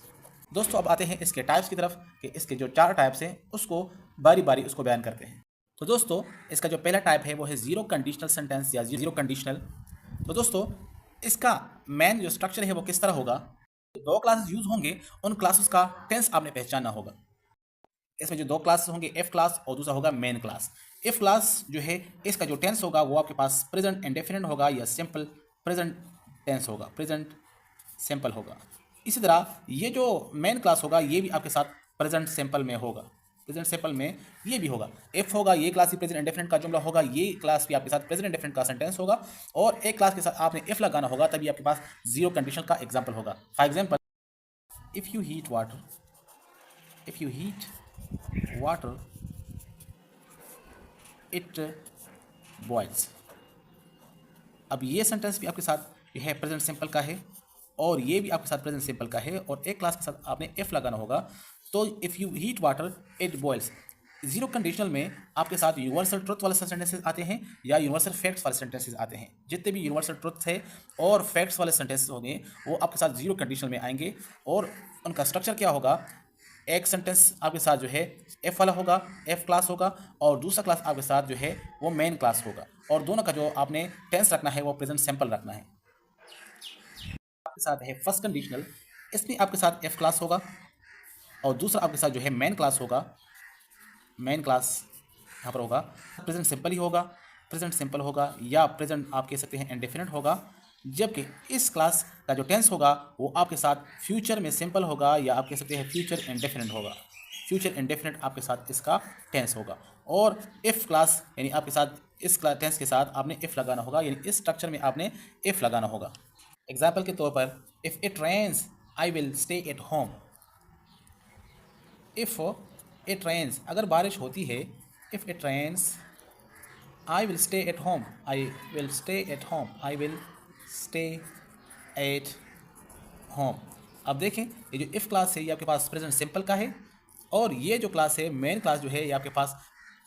दोस्तों, अब आते हैं इसके टाइप्स की तरफ कि इसके जो 4 टाइप्स हैं उसको बारी बारी उसको बयान करते हैं। तो दोस्तों, इसका जो पहला टाइप है वो है जीरो कंडीशनल सेंटेंस या जीरो कंडीशनल। तो दोस्तों, इसका मेन जो स्ट्रक्चर है वो किस तरह होगा? 2 क्लासेस यूज होंगे, उन क्लासेस का टेंस आपने पहचानना होगा। इसमें जो 2 क्लासेस होंगे, एफ क्लास और दूसरा होगा मेन क्लास। एफ क्लास जो है इसका जो टेंस होगा वो आपके पास प्रेजेंट इंडेफिनिट होगा या सिंपल प्रेजेंट टेंस होगा, प्रेजेंट सिंपल होगा। इसी तरह ये जो मेन क्लास होगा ये भी आपके साथ प्रेजेंट सिंपल में होगा, प्रेजेंट सिंपल में ये भी होगा। एफ होगा, ये क्लास भी प्रेजेंट इंडेफिनिट का जुमला होगा, ये क्लास भी आपके साथ प्रेजेंट इंडेफिनिट का सेंटेंस होगा, और एक क्लास के साथ आपने इफ लगाना होगा तभी आपके पास जीरो कंडीशन का एग्जांपल होगा। For example, if you heat water, if you heat water it boils. अब ये सेंटेंस भी आपके साथ ये है प्रेजेंट सिंपल का है और ये भी आपके साथ प्रेजेंट सिंपल का है, और एक क्लास के साथ आपने इफ लगाना होगा। तो if you heat water it boils, zero conditional में आपके साथ यूनिवर्सल ट्रुथ वाले सेंटेंसेस आते हैं या यूनिवर्सल फैक्ट्स वाले सेंटेंसेस आते हैं। जितने भी यूनिवर्सल ट्रुथ है और फैक्ट्स वाले सेंटेंसेस होंगे वो आपके साथ जीरो कंडीशनल में आएंगे, और उनका स्ट्रक्चर क्या होगा? एक सेंटेंस आपके साथ जो है एफ वाला होगा, एफ क्लास होगा, और दूसरा क्लास आपके साथ जो है वो मेन क्लास होगा, और दोनों का जो आपने टेंस रखना है वो प्रेजेंट सिंपल रखना है। आपके साथ है फर्स्ट कंडीशनल, इसमें आपके साथ एफ क्लास होगा और दूसरा आपके साथ जो है मेन क्लास होगा, मेन क्लास यहाँ पर होगा, प्रेजेंट सिंपल ही होगा, प्रेजेंट सिंपल होगा या प्रेजेंट आप कह सकते हैं इंडेफिनिट होगा। जबकि इस क्लास का जो टेंस होगा वो आपके साथ फ्यूचर में सिंपल होगा या आप कह सकते हैं फ्यूचर इंडेफिनिट होगा, फ्यूचर इंडेफिनिट आपके साथ इसका टेंस होगा। और इफ़ क्लास यानी आपके साथ इस टेंस के साथ आपने इफ़ लगाना होगा, यानी इस स्ट्रक्चर में आपने इफ़ लगाना होगा। एग्जाम्पल के तौर पर if it rains I will stay at home. If it rains, अगर बारिश होती है, if it rains I will stay at home, I will stay at home, I will stay at home. अब देखें ये जो इफ़ क्लास है ये आपके पास प्रेजेंट सिंपल का है, और ये जो क्लास है मेन क्लास जो है ये आपके पास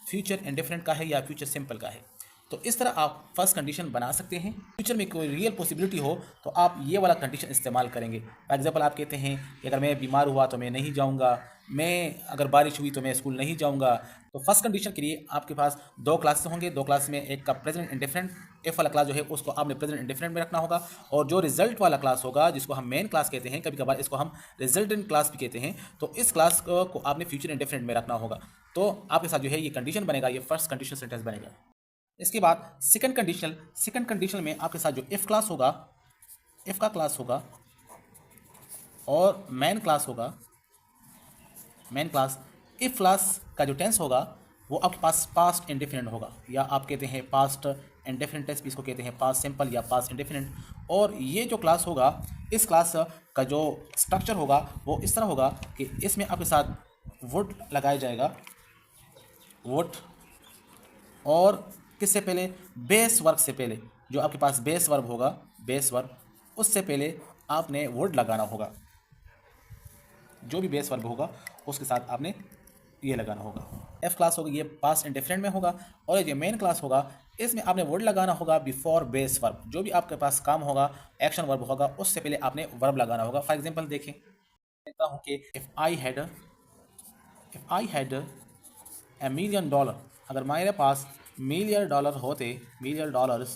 फ्यूचर इंडिफरेंट का है या फ्यूचर सिंपल का है। तो इस तरह आप फर्स्ट कंडीशन बना सकते हैं। फ्यूचर में कोई रियल पॉसिबिलिटी हो तो आप ये वाला कंडीशन इस्तेमाल करेंगे। फॉर एग्जांपल आप कहते हैं कि अगर मैं बीमार हुआ तो मैं नहीं जाऊंगा, मैं अगर बारिश हुई तो मैं स्कूल नहीं जाऊंगा। तो फर्स्ट कंडीशन के लिए आपके पास दो क्लासेस होंगे, दो क्लास में एक का प्रेजेंट इंडिफरेंट इफ वाला क्लास जो है उसको आपने प्रेजेंट इंडिफरेंट में रखना होगा, और जो रिजल्ट वाला क्लास होगा जिसको हम मेन क्लास कहते हैं, कभी कभार इसको हम रिजल्टेंट क्लास भी कहते हैं, तो इस क्लास को आपने फ्यूचर इंडिफरेंट में रखना होगा। तो आपके साथ जो है ये कंडीशन बनेगा, ये फर्स्ट कंडीशन सेंटेंस बनेगा। इसके बाद सेकंड कंडीशन में आपके साथ जो इफ़ क्लास होगा, इफ़ का क्लास होगा और मेन क्लास होगा, मेन क्लास। इफ़ क्लास का जो टेंस होगा वो आपके पास पास्ट इंडेफिनिट होगा, या आप कहते हैं पास्ट इंडेफिनिट टेंस भी इसको कहते हैं, पास्ट सिंपल या पास्ट इंडेफिनिट। और ये जो क्लास होगा, इस क्लास का जो स्ट्रक्चर होगा वो इस तरह होगा कि इसमें आपके साथ वुड लगाया जाएगा, वुड, और किससे पहले, बेस वर्ब से पहले, जो आपके पास बेस वर्ब होगा, बेस वर्ब, उससे पहले आपने वुड लगाना होगा। जो भी बेस वर्ब होगा उसके साथ आपने ये लगाना होगा। एफ क्लास होगा ये पास्ट इंडिफरेंट में होगा, और ये मेन क्लास होगा इसमें आपने वर्ड लगाना होगा बिफोर बेस वर्ब। जो भी आपके पास काम होगा, एक्शन वर्ब होगा, उससे पहले आपने वर्ब लगाना होगा। फॉर एग्जांपल देखें, कहता हूँ कि इफ़ आई हैड $1 million, अगर मेरे पास $1 million होते, $1 million,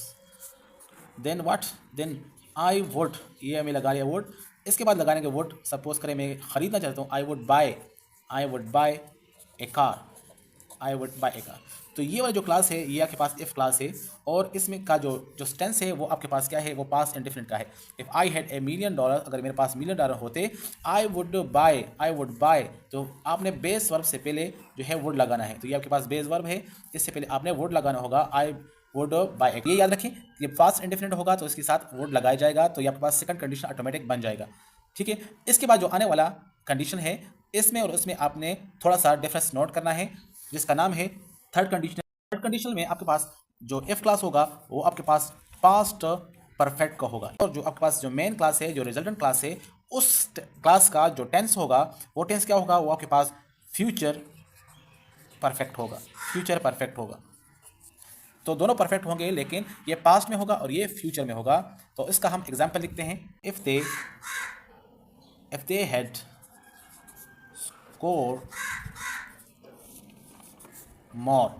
देन आई वुड, ये हमें लगा लिया वुड, इसके बाद लगाने के वुड, सपोज करें मैं ख़रीदना चाहता हूँ, I would buy A car, I would buy A car. तो ये वाला जो क्लास है ये आपके पास इफ़ क्लास है, और इसमें का जो टेंस है वो आपके पास क्या है, वो पास्ट इंडिफरेंट का है। इफ़ आई हैड $1 million, अगर मेरे पास $1 million होते, आई वुड बाय, तो आपने बेस वर्ब से पहले जो है वुड लगाना है। तो ये आपके पास बेस वर्ब है, इससे पहले आपने वुड लगाना होगा, आई वुड बाय। ये याद रखें, ये पास्ट इंडिफरेंट होगा तो इसके साथ वुड लगाया जाएगा, तो ये आपके पास सेकंड कंडीशन ऑटोमेटिक बन जाएगा। ठीक है, इसके बाद जो आने वाला कंडीशन है, इसमें और उसमें आपने थोड़ा सा डिफरेंस नोट करना है, जिसका नाम है थर्ड कंडीशन। थर्ड कंडीशन में आपके पास जो इफ क्लास होगा वो आपके पास पास्ट परफेक्ट का होगा, और जो आपके पास जो मेन क्लास है, जो रिजल्टेंट क्लास है, उस क्लास का जो टेंस होगा वो टेंस क्या होगा, वो आपके पास फ्यूचर परफेक्ट होगा। तो दोनों परफेक्ट होंगे, लेकिन ये पास्ट में होगा और ये फ्यूचर में होगा। तो इसका हम एग्जाम्पल लिखते हैं, if they had score more,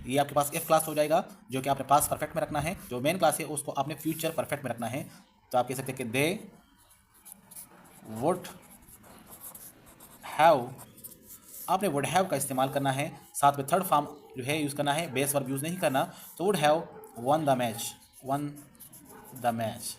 ये आपके पास इफ क्लास हो जाएगा, जो कि आपने पास्ट परफेक्ट में रखना है। जो मेन क्लास है उसको आपने फ्यूचर परफेक्ट में रखना है। तो आप कह सकते हैं कि दे वुड हैव, आपने वुड हैव का इस्तेमाल करना है, साथ में थर्ड फॉर्म जो है यूज़ करना है, बेस वर्ब यूज़ नहीं करना। तो would have one the match.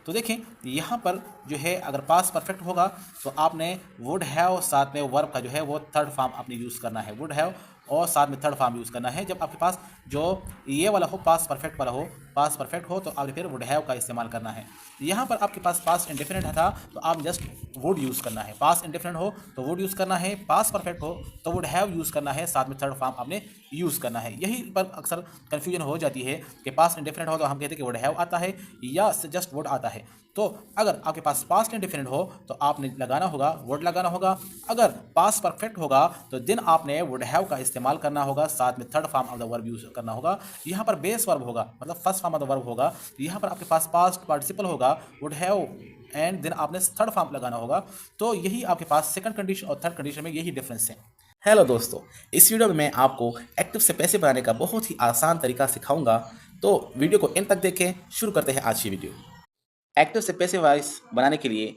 तो देखें यहाँ पर जो है अगर पास्ट परफेक्ट होगा तो आपने वुड हैव साथ में वर्ब का जो है वो थर्ड फॉर्म आपने यूज़ करना है, वुड हैव और साथ में थर्ड फॉर्म यूज़ करना है। जब आपके पास जो ये वाला हो, पास्ट परफेक्ट हो, तो आपने फिर वुड हैव का इस्तेमाल करना है। यहाँ पर आपके पास पास्ट इंडिफरेंट था तो आप जस्ट वुड यूज़ करना है। पास्ट इंडिफरेंट हो तो वुड यूज़ करना है, पास्ट परफेक्ट हो तो वुड हैव यूज़ करना है, साथ में थर्ड फॉर्म आपने यूज़ करना है। यही पर अक्सर कन्फ्यूजन हो जाती है कि पास्ट इंडिफरेंट हो तो हम कहते हैं कि वुड हैव आता है या जस्ट वुड आता है। तो अगर आपके पास पास्ट इंडिफरेंट हो तो आपने लगाना होगा, वुड लगाना होगा। अगर पास्ट परफेक्ट होगा तो दिन आपने वुड हैव का इस्तेमाल करना होगा, साथ में third form of the verb use करना होगा। यहाँ पर बेस वर्ब होगा, मतलब first form of the verb होगा। यहाँ पर आपके पास पास्ट पार्टिसिपल होगा, वुड हैव, एंड देन आपने थर्ड फॉर्म लगाना होगा। तो यही आपके पास सेकंड कंडीशन और थर्ड कंडीशन में यही डिफरेंस है। हेलो दोस्तों, इस वीडियो में मैं आपको एक्टिव से पैसे बनाने का बहुत ही आसान तरीका सिखाऊंगा। तो वीडियो को एंड तक देखें। शुरू करते हैं आज की वीडियो। एक्टिव से पैसे वाइज बनाने के लिए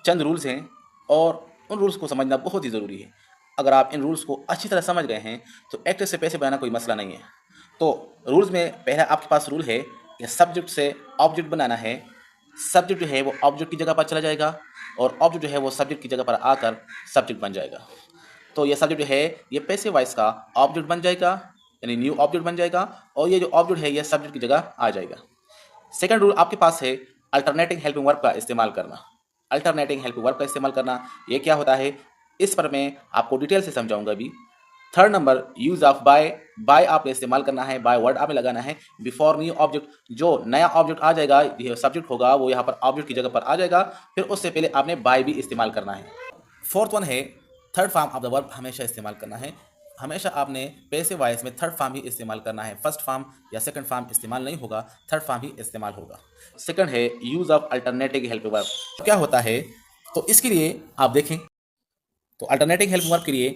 चंद रूल्स हैं, और उन रूल्स को समझना बहुत ही ज़रूरी है। अगर आप इन रूल्स को अच्छी तरह समझ गए हैं तो एक्टिव से पैसे बनाना कोई मसला नहीं है। तो रूल्स में पहला आपके पास रूल है कि सब्जेक्ट से ऑब्जेक्ट बनाना है। सब्जेक्ट जो है वो ऑब्जेक्ट की जगह पर चला जाएगा, और ऑब्जेक्ट जो है वो सब्जेक्ट की जगह पर आकर सब्जेक्ट बन जाएगा। तो ये सब्जेक्ट जो है ये पैसिव वॉइस का ऑब्जेक्ट बन जाएगा, यानी न्यू ऑब्जेक्ट बन जाएगा, और ये जो ऑब्जेक्ट है ये सब्जेक्ट की जगह आ जाएगा। सेकंड रूल आपके पास है अल्टरनेटिंग हेल्पिंग वर्ब का इस्तेमाल करना। अल्टरनेटिंग हेल्पिंग वर्ब का इस्तेमाल करना ये क्या होता है, इस पर मैं आपको डिटेल से समझाऊंगा अभी। Third number use of by. By आपने इस्तेमाल करना है, बाय वर्ड आपने लगाना है बिफोर न्यू ऑब्जेक्ट। जो नया ऑब्जेक्ट आ जाएगा, ये सब्जेक्ट होगा, वो यहाँ पर ऑब्जेक्ट की जगह पर आ जाएगा, फिर उससे पहले आपने बाय भी इस्तेमाल करना है। फोर्थ वन है third form of the verb हमेशा इस्तेमाल करना है। हमेशा आपने पैसिव वॉइस में थर्ड फॉर्म ही इस्तेमाल करना है, फर्स्ट फॉर्म या सेकंड फॉर्म इस्तेमाल नहीं होगा, थर्ड फॉर्म ही इस्तेमाल होगा। सेकंड है use of alternative helping verb. क्या होता है, तो इसके लिए आप देखें, तो अल्टरनेटिव हेल्पिंग वर्ब के लिए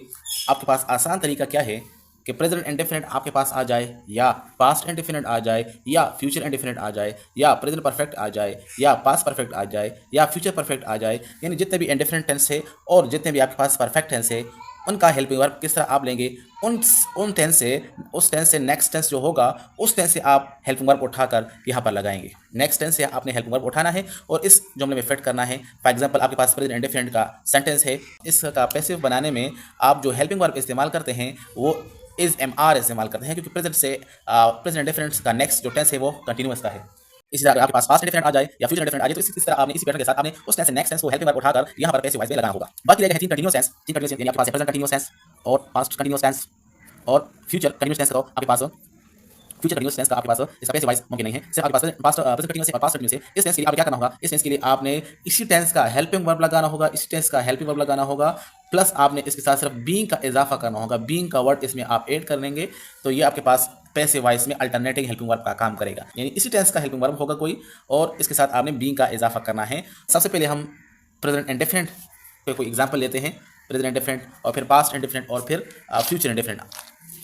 आपके पास आसान तरीका क्या है कि प्रेजेंट इंडेफिनिट आपके पास आ जाए, या पास्ट इंडेफिनिट आ जाए, या फ्यूचर इंडेफिनिट आ जाए, या प्रेजेंट परफेक्ट आ जाए, या पास्ट परफेक्ट आ जाए, या फ्यूचर परफेक्ट आ जाए। यानी जितने भी इंडेफिनिट टेंस है और जितने भी आपके पास परफेक्ट टेंस है, उनका हेल्पिंग वर्ब किस तरह आप लेंगे, उन टेंस से, उस टेंस से नेक्स्ट टेंस जो होगा उस टेंस से आप हेल्पिंग वर्ब उठाकर यहाँ पर लगाएंगे। नेक्स्ट टेंस से आपने हेल्पिंग वर्ब उठाना है और इस जुमले में फिट करना है। फॉर एग्जांपल आपके पास प्रेजेंट इंडेफिनिट का सेंटेंस है, इसका पैसिव बनाने में आप जो हेल्पिंग वर्ब इस्तेमाल करते हैं वो इज एम आर इस्तेमाल करते हैं, क्योंकि प्रेजेंट से प्रेजेंट इंडेफिनिट का नेक्स्ट जो टेंस है वो कंटिन्यूअस का है। इसी तरह अगर आपके पास पास्ट इंडेफिनिट आ जाए या फ्यूचर इंडेफिनिट आ जाए, तो इस तरह आपने इसी पैटर्न के साथ आपने उस टेंस से नेक्स्ट टेंस को हेल्पिंग वर्ब उठाकर यहाँ पर पैसिव वॉइस में लगाना होगा। बाकी रहेगा तीन कंटीन्यूअस टेंस। तीन कंटीन्यूअस यानी आपके पास प्रेजेंट कंटीन्यूअस टेंस और पास्ट कंटीन्यूअस टेंस और फ्यूचर कंटीन्यूअस टेंस का आपके पास फ्यूचर कंटीन्यूअस टेंस का आपके पास इसका पैसिव वॉइस मुमकिन नहीं है। सिर्फ आपके पास पास्ट प्रेजेंट कंटीन्यूअस और पास्ट कंटीन्यूअस है। इस टेंस के लिए आपको क्या करना होगा, इस टेंस के लिए आपने इसी टेंस का हेल्पिंग वर्ब लगाना होगा, इसी टेंस का हेल्पिंग वर्ब लगाना होगा, प्लस आपने इसके साथ सिर्फ बीइंग का इजाफा करना होगा, बीइंग का वर्ड इसमें आप ऐड कर लेंगे, तो ये आपके पास पैसिव वॉइस में अल्टरनेटिव हेल्पिंग वर्ब का काम करेगा। यानी इसी टेंस का हेल्पिंग वर्ब होगा कोई, और इसके साथ आपने बीइंग का इजाफा करना है। सबसे पहले हम प्रेजेंट इंडेफिनिट पे कोई एग्जांपल लेते हैं, प्रेजेंट इंडेफिनिट और फिर पास्ट इंडेफिनिट और फिर फ्यूचर इंडेफिनिट।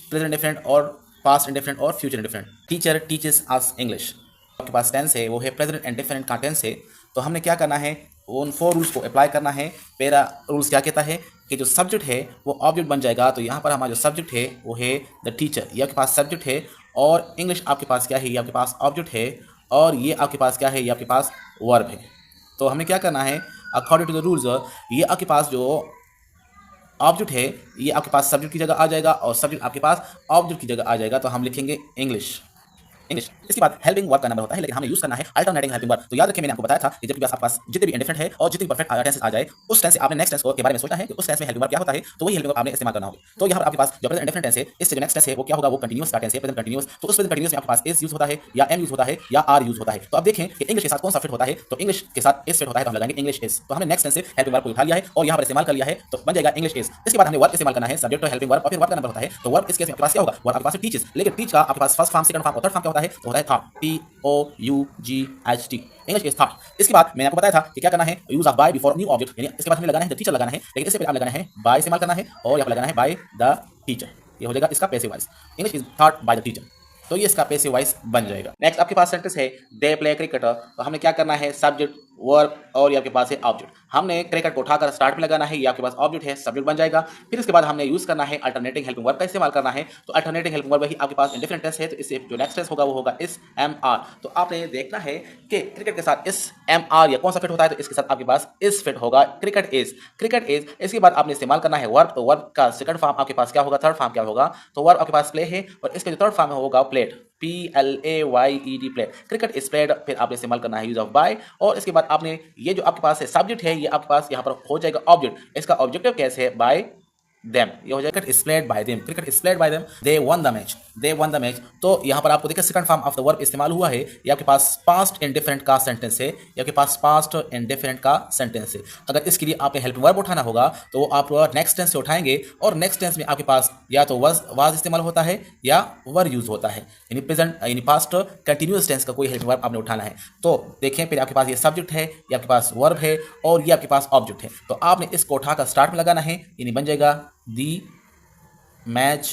प्रेजेंट इंडेफिनिट और पास्ट इंडेफिनिट और future indefinite. Teacher teaches us English. आपके पास टेंस है वो है प्रेजेंट इंडेफिनिट का टेंस है, तो हमने क्या करना है, उन 4 रूल्स को अप्लाई करना है। पहला रूल्स क्या कहता है कि जो सब्जेक्ट है वो ऑब्जेक्ट बन जाएगा, तो यहाँ पर हमारा जो सब्जेक्ट है वो है द टीचर, ये आपके पास सब्जेक्ट है, और इंग्लिश आपके पास क्या है, ये आपके पास ऑब्जेक्ट है, और ये आपके पास क्या है, ये आपके पास वर्ब है। तो हमें क्या करना है, अकॉर्डिंग टू द रूल्स, ये आपके पास जो ऑब्जेक्ट है ये आपके पास सब्जेक्ट की जगह आ जाएगा और सब्जेक्ट आपके पास ऑब्जेक्ट की जगह आ जाएगा, तो हम लिखेंगे इंग्लिश। इंग्लिश। इसके बाद हेल्पिंग वर्ब का नंबर होता है, लेकिन हमें यूज करना है अल्टरनेटिंग हेल्पिंग वर्ब। तो याद रखें, मैंने आपको बताया था कि जब आपके पास जितने भी इंडेफिनिट है और जितने भी परफेक्ट टेंसेस आ जाए, उस टेंस से आपने नेक्स्ट टेंस के बारे में सोचना है कि उस टेंस में हेल्पिंग वर्ब क्या होता है, तो वही हेल्पिंग वर्ब आपने इस्तेमाल करना होगा। तो यहाँ पर आपके पास जो प्रेजेंट इंडेफिनिट टेंस है, इससे जो नेक्स्ट टेंस है वो क्या होगा, वो कंटीन्यूअस का टेंस है, प्रेजेंट कंटीन्यूअस। तो उस प्रेजेंट कंटीन्यूअस में आपके पास इज यूज होता है, या एम यूज होता है, या आर यूज होता है। तो अब देखें कि इंग्लिश के साथ कौन सा फिट होता है, तो इंग्लिश के साथ इज फिट होता है, तो हम लगाएंगे इंग्लिश इज। तो हमने नेक्स्ट टेंस से हेल्पिंग वर्ब को उठा लिया है और यहाँ पर इस्तेमाल कर लिया है, तो बन जाएगा इंग्लिश इज। इसके बाद हमने वर्ब इस्तेमाल करना है, सब्जेक्ट और हेल्पिंग वर्ब, और फिर वर्ब का नंबर होता है। तो वर्ब इसके आपके पास क्या होगा, वर्ब आपके पास टीचेस, लेकिन टीच का आपके पास फर्स्ट फॉर्म, सेकंड फॉर्म और थर्ड फॉर्म क्या होता है, तो होता है thought, TOUGHT। English is thought. इसके बाद मैंने आपको बताया था कि क्या करना है, use of by before new object, यानी इसके बाद हमें लगाना है द टीचर लगाना है, लेकिन इससे पहले आप लगाना है बाय इस्तेमाल करना है, और यहाँ पर लगाना है बाय द टीचर। ये हो जाएगा इसका passive voice, English is thought by the teacher, तो ये इसका पैसिव वॉइस बन जाएगा। नेक्स्ट आपके पास सेंटेंस है दे प्ले क्रिकेट, तो हमने क्या करना है, सब्जेक्ट वर्ब और ये आपके पास है ऑब्जेक्ट। हमने क्रिकेट को उठाकर स्टार्ट में लगाना है, ये आपके पास ऑब्जेक्ट है, सब्जेक्ट बन जाएगा। फिर इसके बाद हमने यूज करना है अल्टरनेटिव हेल्पिंग वर्ब का इस्तेमाल करना है, तो अल्टरनेटिव हेल्पिंग वर्ब ही आपके पास इंडेफिनिट टेंस है, तो इससे जो नेक्स्ट टेंस होगा वो होगा इस एम आर। तो आपने देखना है कि क्रिकेट के साथ इस एम आर या कौन सा फिट होता है, तो इसके साथ आपके पास इस फिट होगा, क्रिकेट इज, क्रिकेट इज। इसके बाद आपने इस्तेमाल करना है वर्ब, तो वर्ब का सेकंड फॉर्म आपके पास क्या होगा, थर्ड फॉर्म क्या होगा, तो वर्ब आपके पास प्ले है, और इसका जो थर्ड फॉर्म होगा played, PLAYED played. Cricket is played, फिर आपने इस्तेमाल करना है यूज ऑफ बाय, और इसके बाद आपने ये जो आपके पास है सब्जेक्ट है, ये आपके पास यहाँ पर हो जाएगा ऑब्जेक्ट। इसका ऑब्जेक्टिव कैसे है, बाय देम, ये हो जाएगा cricket is played by them, cricket is played by them, they one the match, they one the match. तो यहाँ पर आपको देखिए second form of the verb इस्तेमाल हुआ है, ये आपके पास पास्ट इंडेफिनिट का सेंटेंस है, ये आपके पास पास्ट इंडेफिनिट का सेंटेंस है। अगर इसके लिए आपने हेल्पिंग वर्ब उठाना होगा तो वो आप नेक्स्ट टेंस से उठाएंगे, और नेक्स्ट टेंस में आपके पास या तो वाज इस्तेमाल होता है या वर यूज होता है, यानी प्रेजेंट यानी पास्ट कंटिन्यूअस टेंस का कोई हेल्पिंग वर्ब आपने उठाना है। तो देखें, फिर आपके पास ये सब्जेक्ट है, ये आपके पास वर्ब है, और ये आपके पास ऑब्जेक्ट है, तो आपने इसको उठाकर स्टार्ट में लगाना है, यानी बन जाएगा दी मैच,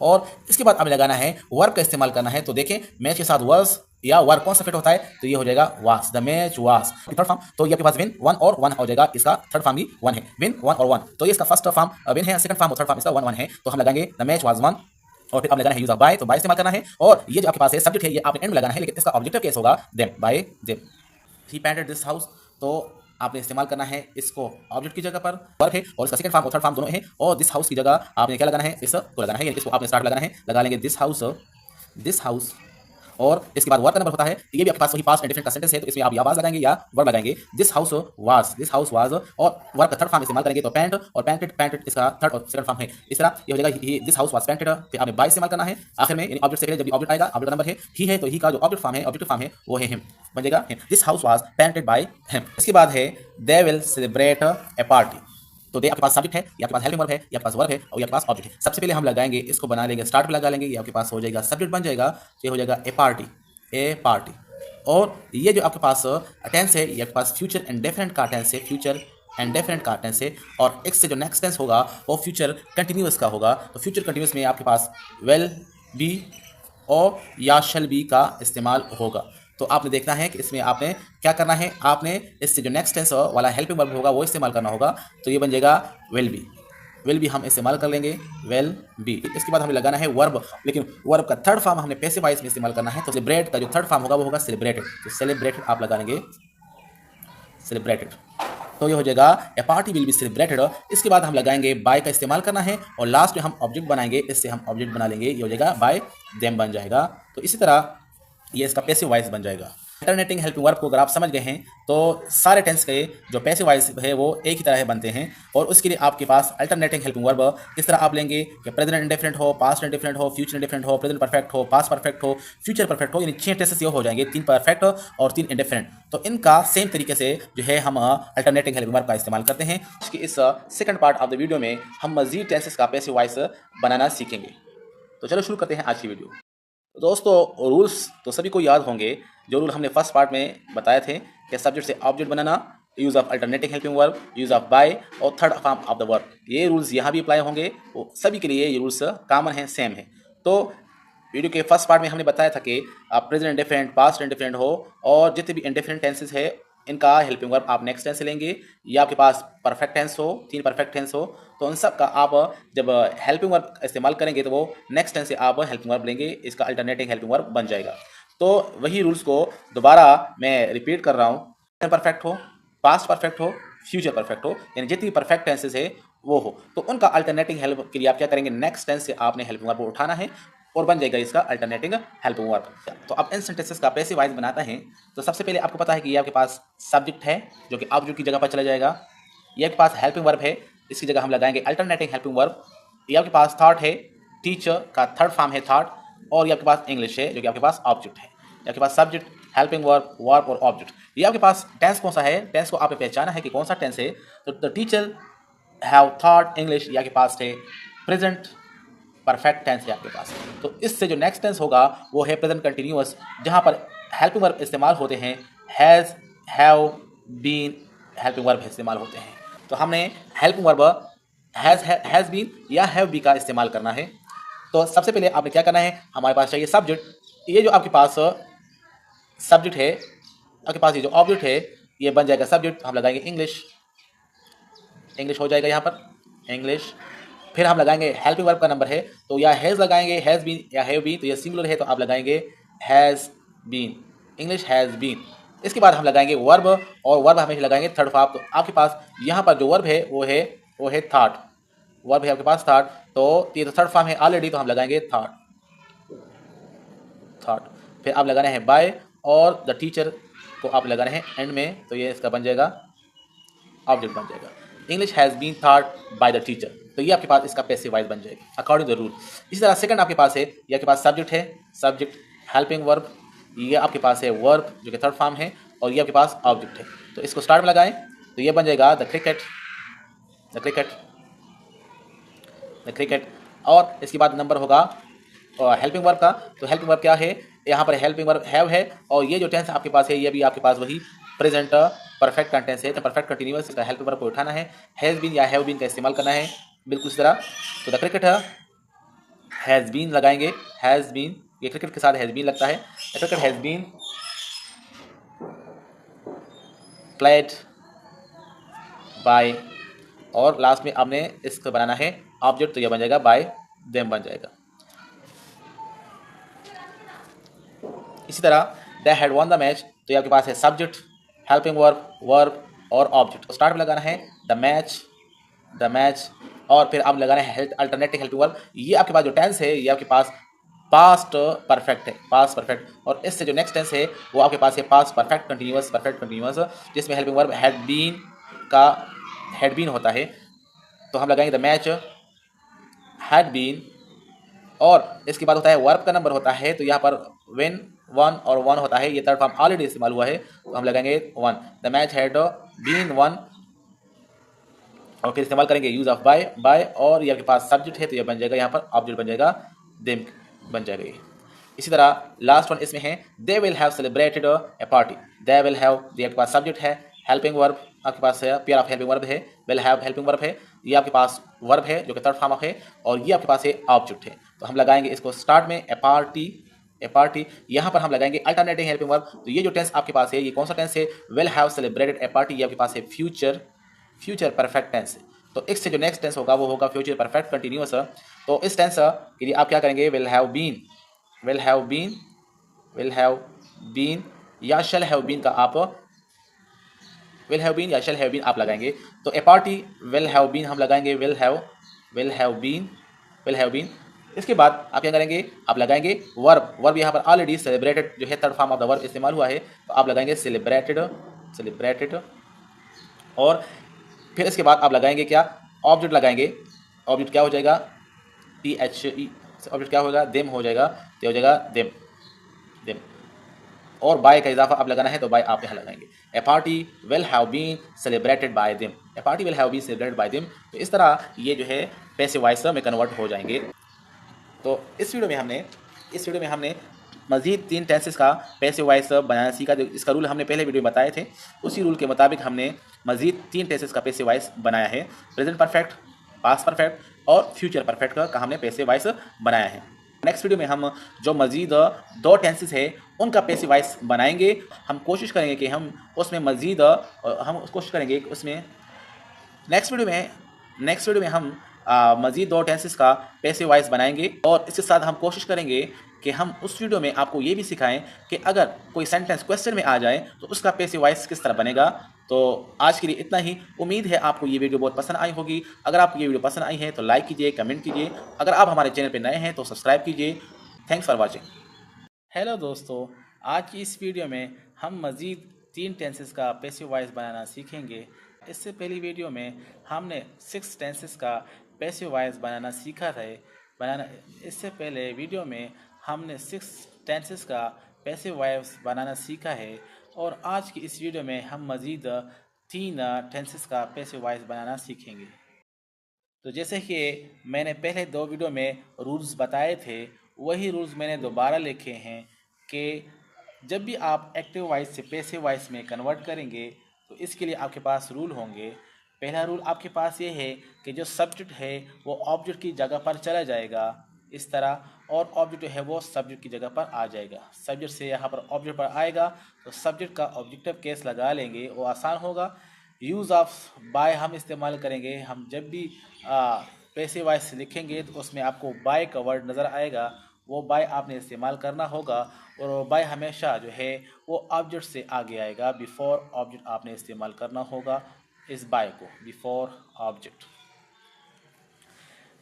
और इसके बाद आपने लगाना है वर्ब का इस्तेमाल करना है। तो देखें, मैच के साथ वर्स या वर्ब कौन सा फिट होता है, तो ये हो जाएगा वास, द मैच वास। थर्ड फॉर्म, तो ये आपके पास विन वन और वन हो जाएगा, इसका थर्ड फॉर्म भी वन है, विन वन और वन। तो ये इसका फर्स्ट फॉर्म विन है, सेकंड फॉर्म और थर्ड फॉर्म इसका वन वन है, तो हम लगाएंगे द मैच वाज वन, और फिर आप लगाना है यूज ऑफ बाय, तो बाय इस्तेमाल करना है, और ये जो आपके पास है सब्जेक्ट है, ये आपने एंड में लगाना है, लेकिन इसका ऑब्जेक्टिव केस होगा them, bye them. He painted this house, तो आपने इस्तेमाल करना है इसको ऑब्जेक्ट की जगह पर वर्ब है और इसका सेकंड फॉर्म और थर्ड फॉर्म दोनों है। और दिस हाउस की जगह आपने क्या लगाना है, इस को लगाना है, यानी इसको आपने स्टार्ट लगाना है, लगा लेंगे दिस हाउस और इसके बाद वर्ब का नंबर होता है। ये भी आपके पास वही पास्ट इंडेफिनिट का सेंटेंस है, तो इसमें आप या वाज लगाएंगे या वर्ब लगाएंगे। दिस हाउस वाज और वर्ब का थर्ड फॉर्म इस्तेमाल करेंगे तो पेंट और पेंटेड इसका थर्ड और सेकंड फॉर्म है। इस तरह ये हो जाएगा दिस हाउस वाज पेंटेड, फिर आपने बाय इस्तेमाल करना है आखिर में, यानी ऑब्जेक्ट से पहले जब ऑब्जेक्ट आएगा, ऑब्जेक्ट नंबर है ही है तो ही का जो ऑब्जेक्ट फॉर्म है वो है हिम, बन जाएगा him. This house was painted by him. इसके बाद है they will celebrate A party. तो दे आपके पास सब्जेक्ट है, या आपके पास हेल्पिंग वर्ब है, या आपके पास वर्ब है और या आपके पास ऑब्जेक्ट है। सबसे पहले हम लगाएंगे, इसको बना लेंगे, स्टार्ट पे लगा लेंगे, ये आपके पास हो जाएगा सब्जेक्ट बन जाएगा, ये हो जाएगा ए पार्टी। और ये जो आपके पास टेंस है, ये आपके पास फ्यूचर इंडेफिनिट का टेंस है, फ्यूचर इंडेफिनिट का टेंस है। और एक से जो नेक्स्ट टेंस होगा वो फ्यूचर कंटिन्यूअस का होगा। तो फ्यूचर कंटिन्यूअस में आपके पास विल बी और या शैल बी का इस्तेमाल होगा। तो आपने देखना है कि इसमें आपने क्या करना है, आपने इससे जो नेक्स्ट टेंस वाला हेल्पिंग वर्ब होगा वो इस्तेमाल करना होगा। तो ये बन जाएगा विल बी हम इस्तेमाल कर लेंगे, विल बी। इसके बाद हमें लगाना है वर्ब, लेकिन वर्ब का थर्ड फॉर्म हमने पैसिव वॉइस में इस्तेमाल करना है। तो सेलिब्रेट का जो थर्ड फॉर्म होगा वो होगा सेलिब्रेटेड, तो सेलिब्रेटेड आप लगा लेंगे, सेलिब्रेटेड। तो ये हो जाएगा ए पार्टी विल बी सेलिब्रेटेड। इसके बाद हम लगाएंगे बाय का इस्तेमाल करना है और लास्ट में हम ऑब्जेक्ट बनाएंगे, इससे हम ऑब्जेक्ट बना लेंगे, ये हो जाएगा बाय देम बन जाएगा। तो इसी तरह ये इसका पैसिव वॉइस बन जाएगा। अल्टरनेटिंग हेल्पिंग वर्ब को अगर आप समझ गए हैं तो सारे टेंस के जो पैसिव वॉइस है वो एक ही तरह बनते हैं। और उसके लिए आपके पास अल्टरनेटिंग हेल्पिंग वर्ब किस तरह आप लेंगे कि प्रेजेंट इंडेफिनिट हो, पास्ट इंडेफिनिट हो, फ्यूचर इंडेफिनिट हो, प्रेजेंट परफेक्ट हो, पास्ट परफेक्ट हो, फ्यूचर परफेक्ट हो, यानी 6 टेंसेस ये हो जाएंगे, 3 परफेक्ट और 3 इंडेफिनिट। तो इनका सेम तरीके से जो है हम अल्टरनेटिंग हेल्पिंग वर्ब का इस्तेमाल करते हैं। इसकी इस second part of the video में हम मजीद टेंसेस का पैसिव वॉइस बनाना सीखेंगे। तो चलो शुरू करते हैं आज की वीडियो। दोस्तों रूल्स तो सभी को याद होंगे, जो रूल हमने फर्स्ट पार्ट में बताए थे कि सब्जेक्ट से ऑब्जेक्ट बनाना, use of alternating helping verb, use of by और third form of the verb. ये रूल्स यहाँ भी अप्लाई होंगे, वो सभी के लिए ये रूल्स कॉमन हैं, सेम है। तो वीडियो के फर्स्ट पार्ट में हमने बताया था कि आप प्रेजेंट इंडेफिनिट, पास्ट इंडेफिनिट हो और जितने भी इंडेफिनिट टेंसेस है इनका हेल्पिंग वर्ब आप नेक्स्ट टेंस से लेंगे, या आपके पास परफेक्ट टेंस हो, 3 परफेक्ट टेंस हो, तो उन सब का आप जब हेल्पिंग वर्ब इस्तेमाल करेंगे तो वो नेक्स्ट टेंस से आप हेल्पिंग वर्ब लेंगे, इसका अल्टरनेटिंग हेल्पिंग वर्ब बन जाएगा। तो वही रूल्स को दोबारा मैं रिपीट कर रहा हूँ, परफेक्ट हो, पास्ट परफेक्ट हो, फ्यूचर परफेक्ट हो, यानी जितनी परफेक्ट टेंसेस है वो हो, तो उनका अल्टरनेटिंग हेल्प के लिए आप क्या करेंगे, नेक्स्ट टेंस से आपने हेल्पिंग वर्ब को उठाना है और बन जाएगा इसका अल्टरनेटिंग हेल्पिंग वर्ब। तो अब इन सेंटेंसेस का पैसिव वॉइस बनाता है। तो सबसे पहले आपको पता है कि ये आपके पास सब्जेक्ट है जो कि ऑब्जेक्ट की जगह पर चला जाएगा, ये आपके पास हेल्पिंग वर्ब है, इसकी जगह हम लगाएंगे अल्टरनेटिंग हेल्पिंग वर्ब। ये आपके पास थॉट है, टीचर का थर्ड फॉर्म है थॉट, और ये आपके पास इंग्लिश है जो कि आपके पास ऑब्जेक्ट है। ये आपके पास सब्जेक्ट, हेल्पिंग वर्ब, वर्ब और ऑब्जेक्ट। ये आपके पास टेंस कौन सा है, टेंस को आपने पहचाना है कि कौन सा टेंस है। तो the teacher have thought English, ये आपके पास है प्रेजेंट परफेक्ट टेंस है आपके पास। तो इससे जो नेक्स्ट टेंस होगा वो है प्रेजेंट कंटिन्यूअस, जहाँ पर हेल्पिंग वर्ब इस्तेमाल होते हैं, has, have, been helping verb इस्तेमाल होते हैं। तो हमने हेल्पिंग वर्ब हैज़ बीन या हैव बी का इस्तेमाल करना है। तो सबसे पहले आपने क्या करना है, हमारे पास चाहिए सब्जेक्ट। ये जो आपके पास सब्जेक्ट है, आपके पास ये जो ऑब्जेक्ट है ये बन जाएगा सब्जेक्ट, हम लगाएंगे इंग्लिश, इंग्लिश हो जाएगा यहाँ पर इंग्लिश। फिर हम लगाएंगे हेल्पिंग वर्ब का नंबर है, तो या हैज़ लगाएंगे, हैज़ बीन या हैव बीन, तो ये सिंगुलर है तो आप लगाएंगे has been, English has been. इसके बाद हम लगाएंगे वर्ब, और वर्ब हमें लगाएंगे थर्ड फॉर्म। तो आपके पास यहाँ पर जो वर्ब है वो है थॉट, वर्ब है आपके पास थॉट, तो ये तो थर्ड फॉर्म है ऑलरेडी, तो हम लगाएंगे थॉट। फिर आप लगाना है बाय, और द टीचर को आप लगाना है एंड में, तो ये इसका बन जाएगा ऑब्जेक्ट बन जाएगा, English has been thought by the teacher. तो ये आपके पास इसका पैसिव वॉइस बन जाएगी अकॉर्डिंग टू द रूल। इसी तरह सेकंड आपके पास है, ये आपके पास सब्जेक्ट है, सब्जेक्ट हेल्पिंग वर्ब, ये आपके पास है वर्ब जो कि थर्ड फॉर्म है, और ये आपके पास ऑब्जेक्ट है। तो इसको स्टार्ट में लगाएं तो ये बन जाएगा द क्रिकेट, और इसके बाद नंबर होगा हेल्पिंग वर्ब का। तो हेल्पिंग वर्ब क्या है, यहाँ पर हेल्पिंग वर्ब हैव है, और ये जो टेंस आपके पास है ये भी आपके पास वही प्रेजेंट परफेक्ट टेंस है, तो परफेक्ट कंटिन्यूअस इसका हेल्पिंग वर्ब को उठाना है, हैज़ बीन या हैव बीन का इस्तेमाल करना है, बिल्कुल इस तरह। तो द क्रिकेट हैज़ बीन लगाएंगे, हैज़ बीन, ये क्रिकेट के साथ हैज़ बीन लगता है, the cricket has been played by, और लास्ट में आपने इसको बनाना है ऑब्जेक्ट, तो यह बन जाएगा बाय देम बन जाएगा। इसी तरह they had won the match, तो ये आपके पास है सब्जेक्ट, हेल्पिंग वर्ब, वर्ब और ऑब्जेक्ट। तो स्टार्ट में लगाना है द मैच, और फिर आप लगाना है अल्टरनेटिव हेल्पिंग वर्ब। ये आपके पास जो टेंस है ये आपके पास पास्ट परफेक्ट है, पास्ट परफेक्ट। और इससे जो नेक्स्ट टेंस है वो आपके पास है पास्ट परफेक्ट कंटिन्यूअस, जिसमें हेल्पिंग वर्ब हैड बीन होता है। तो हम लगाएंगे द मैच हैड बीन, और इसके बाद होता है वर्ब का नंबर होता है, तो यहाँ पर व्हेन वन और वन होता है, ये थर्ड फॉर्म ऑलरेडी इस्तेमाल हुआ है, तो हम लगाएंगे won. The match had been won, और फिर इस्तेमाल करेंगे यूज ऑफ बाय, और ये आपके पास सब्जेक्ट है तो ये बन जाएगा यहाँ पर ऑब्जेक्ट बन जाएगा देम बन जाएगा ये। इसी तरह लास्ट वन इसमें है they will have celebrated A party. They will have, ये आपके पास सब्जेक्ट है, हेल्पिंग वर्ब आपके पास है, पेयर ऑफ हेल्पिंग वर्ब है, विल हैव हेल्पिंग वर्ब है, ये आपके पास वर्ब है जो कि थर्ड फॉर्म ऑफ है, और ये आपके पास है ऑब्जेक्ट है। तो हम लगाएंगे इसको स्टार्ट में ए पार्टी, यहाँ पर हम लगाएंगे अल्टरनेटिव हेल्पिंग वर्ब। तो ये जो टेंस आपके पास है ये कौन सा टेंस है, will have celebrated A party, ये आपके पास है फ्यूचर परफेक्ट टेंस। तो इससे जो नेक्स्ट टेंस होगा वो होगा फ्यूचर परफेक्ट कंटिन्यूअस। तो इस टेंस के लिए आप क्या करेंगे, विल हैव बीन या शैल हैव बीन का आप विल हैव बीन या शैल हैव बीन आप लगाएंगे। तो ए पार्टी विल हैव बीन हम लगाएंगे विल हैव बीन। इसके बाद आप क्या करेंगे, आप लगाएंगे वर्ब यहाँ पर ऑलरेडी सेलिब्रेटेड जो है third form of the verb इस्तेमाल हुआ है, तो आप लगाएंगे सेलिब्रेटेड, और फिर इसके बाद आप लगाएंगे क्या, ऑब्जेक्ट लगाएंगे। ऑब्जेक्ट क्या हो जाएगा, THE, ऑब्जेक्ट क्या होगा, देम हो जाएगा, तो हो जाएगा देम, और बाय का इजाफा आप लगाना है तो बाय आप यहाँ लगाएंगे। A party will have been celebrated by them, a party will have been celebrated by them. तो इस तरह ये जो है पैसिव वॉइस में कन्वर्ट हो जाएंगे। तो इस वीडियो में हमने मज़ीद 3 टेंसेस का पैसिव वॉइस बनाना सीखा। जो इसका रूल हमने पहले वीडियो में बताए थे, उसी रूल के मुताबिक हमने मज़ीद 3 टेंसेस का पैसिव वॉइस बनाया है। प्रेजेंट परफेक्ट, पास्ट परफेक्ट और फ्यूचर परफेक्ट का हमने पैसिव वॉइस बनाया है। नेक्स्ट वीडियो में हम जो मज़ीद 2 टेंसेस है उनका पैसिव वॉइस बनाएंगे। हम कोशिश करेंगे कि हम उसमें मज़ीद नेक्स्ट वीडियो में हम मज़ीद 2 टेंसेस का पैसिव वॉइस बनाएंगे, और इसके साथ हम कोशिश करेंगे कि हम उस वीडियो में आपको ये भी सिखाएं कि अगर कोई सेंटेंस क्वेश्चन में आ जाए तो उसका पैसिव वॉइस किस तरह बनेगा। तो आज के लिए इतना ही। उम्मीद है आपको ये वीडियो बहुत पसंद आई होगी। अगर आपको ये वीडियो पसंद आई है तो लाइक कीजिए, कमेंट कीजिए। अगर आप हमारे चैनल पर नए हैं तो सब्सक्राइब कीजिए। Thanks for watching. हेलो दोस्तों, आज की इस वीडियो में हम मज़ीद 3 टेंसेस का पैसिव वॉइस बनाना सीखेंगे। इससे पहली वीडियो में हमने 6 टेंसेस का पैसिव वॉइस बनाना सीखा था। इससे पहले वीडियो में हमने 6 टेंसेस का पैसिव वॉइस बनाना सीखा है, और आज की इस वीडियो में हम मज़ीद 3 टेंसेस का पैसिव वॉइस बनाना सीखेंगे। तो जैसे कि मैंने पहले 2 वीडियो में रूल्स बताए थे, वही रूल्स मैंने दोबारा लिखे हैं कि जब भी आप एक्टिव वॉइस से पैसिव वॉइस में कन्वर्ट करेंगे तो इसके लिए आपके पास रूल होंगे। पहला रूल आपके पास ये है कि जो सब्जेक्ट है वो ऑब्जेक्ट की जगह पर चला जाएगा इस तरह, और ऑब्जेक्ट जो है वो सब्जेक्ट की जगह पर आ जाएगा। सब्जेक्ट से यहाँ पर ऑब्जेक्ट पर आएगा तो सब्जेक्ट का ऑब्जेक्टिव केस लगा लेंगे, वो आसान होगा। यूज़ ऑफ बाय हम इस्तेमाल करेंगे। हम जब भी पैसिव वॉइस लिखेंगे तो उसमें आपको बाय का वर्ड नज़र आएगा, वो बाय आपने इस्तेमाल करना होगा, और वो बाय हमेशा जो है वो ऑब्जेक्ट से आगे आएगा। बिफोर ऑब्जेक्ट आपने इस्तेमाल करना होगा इस बाय को, before object.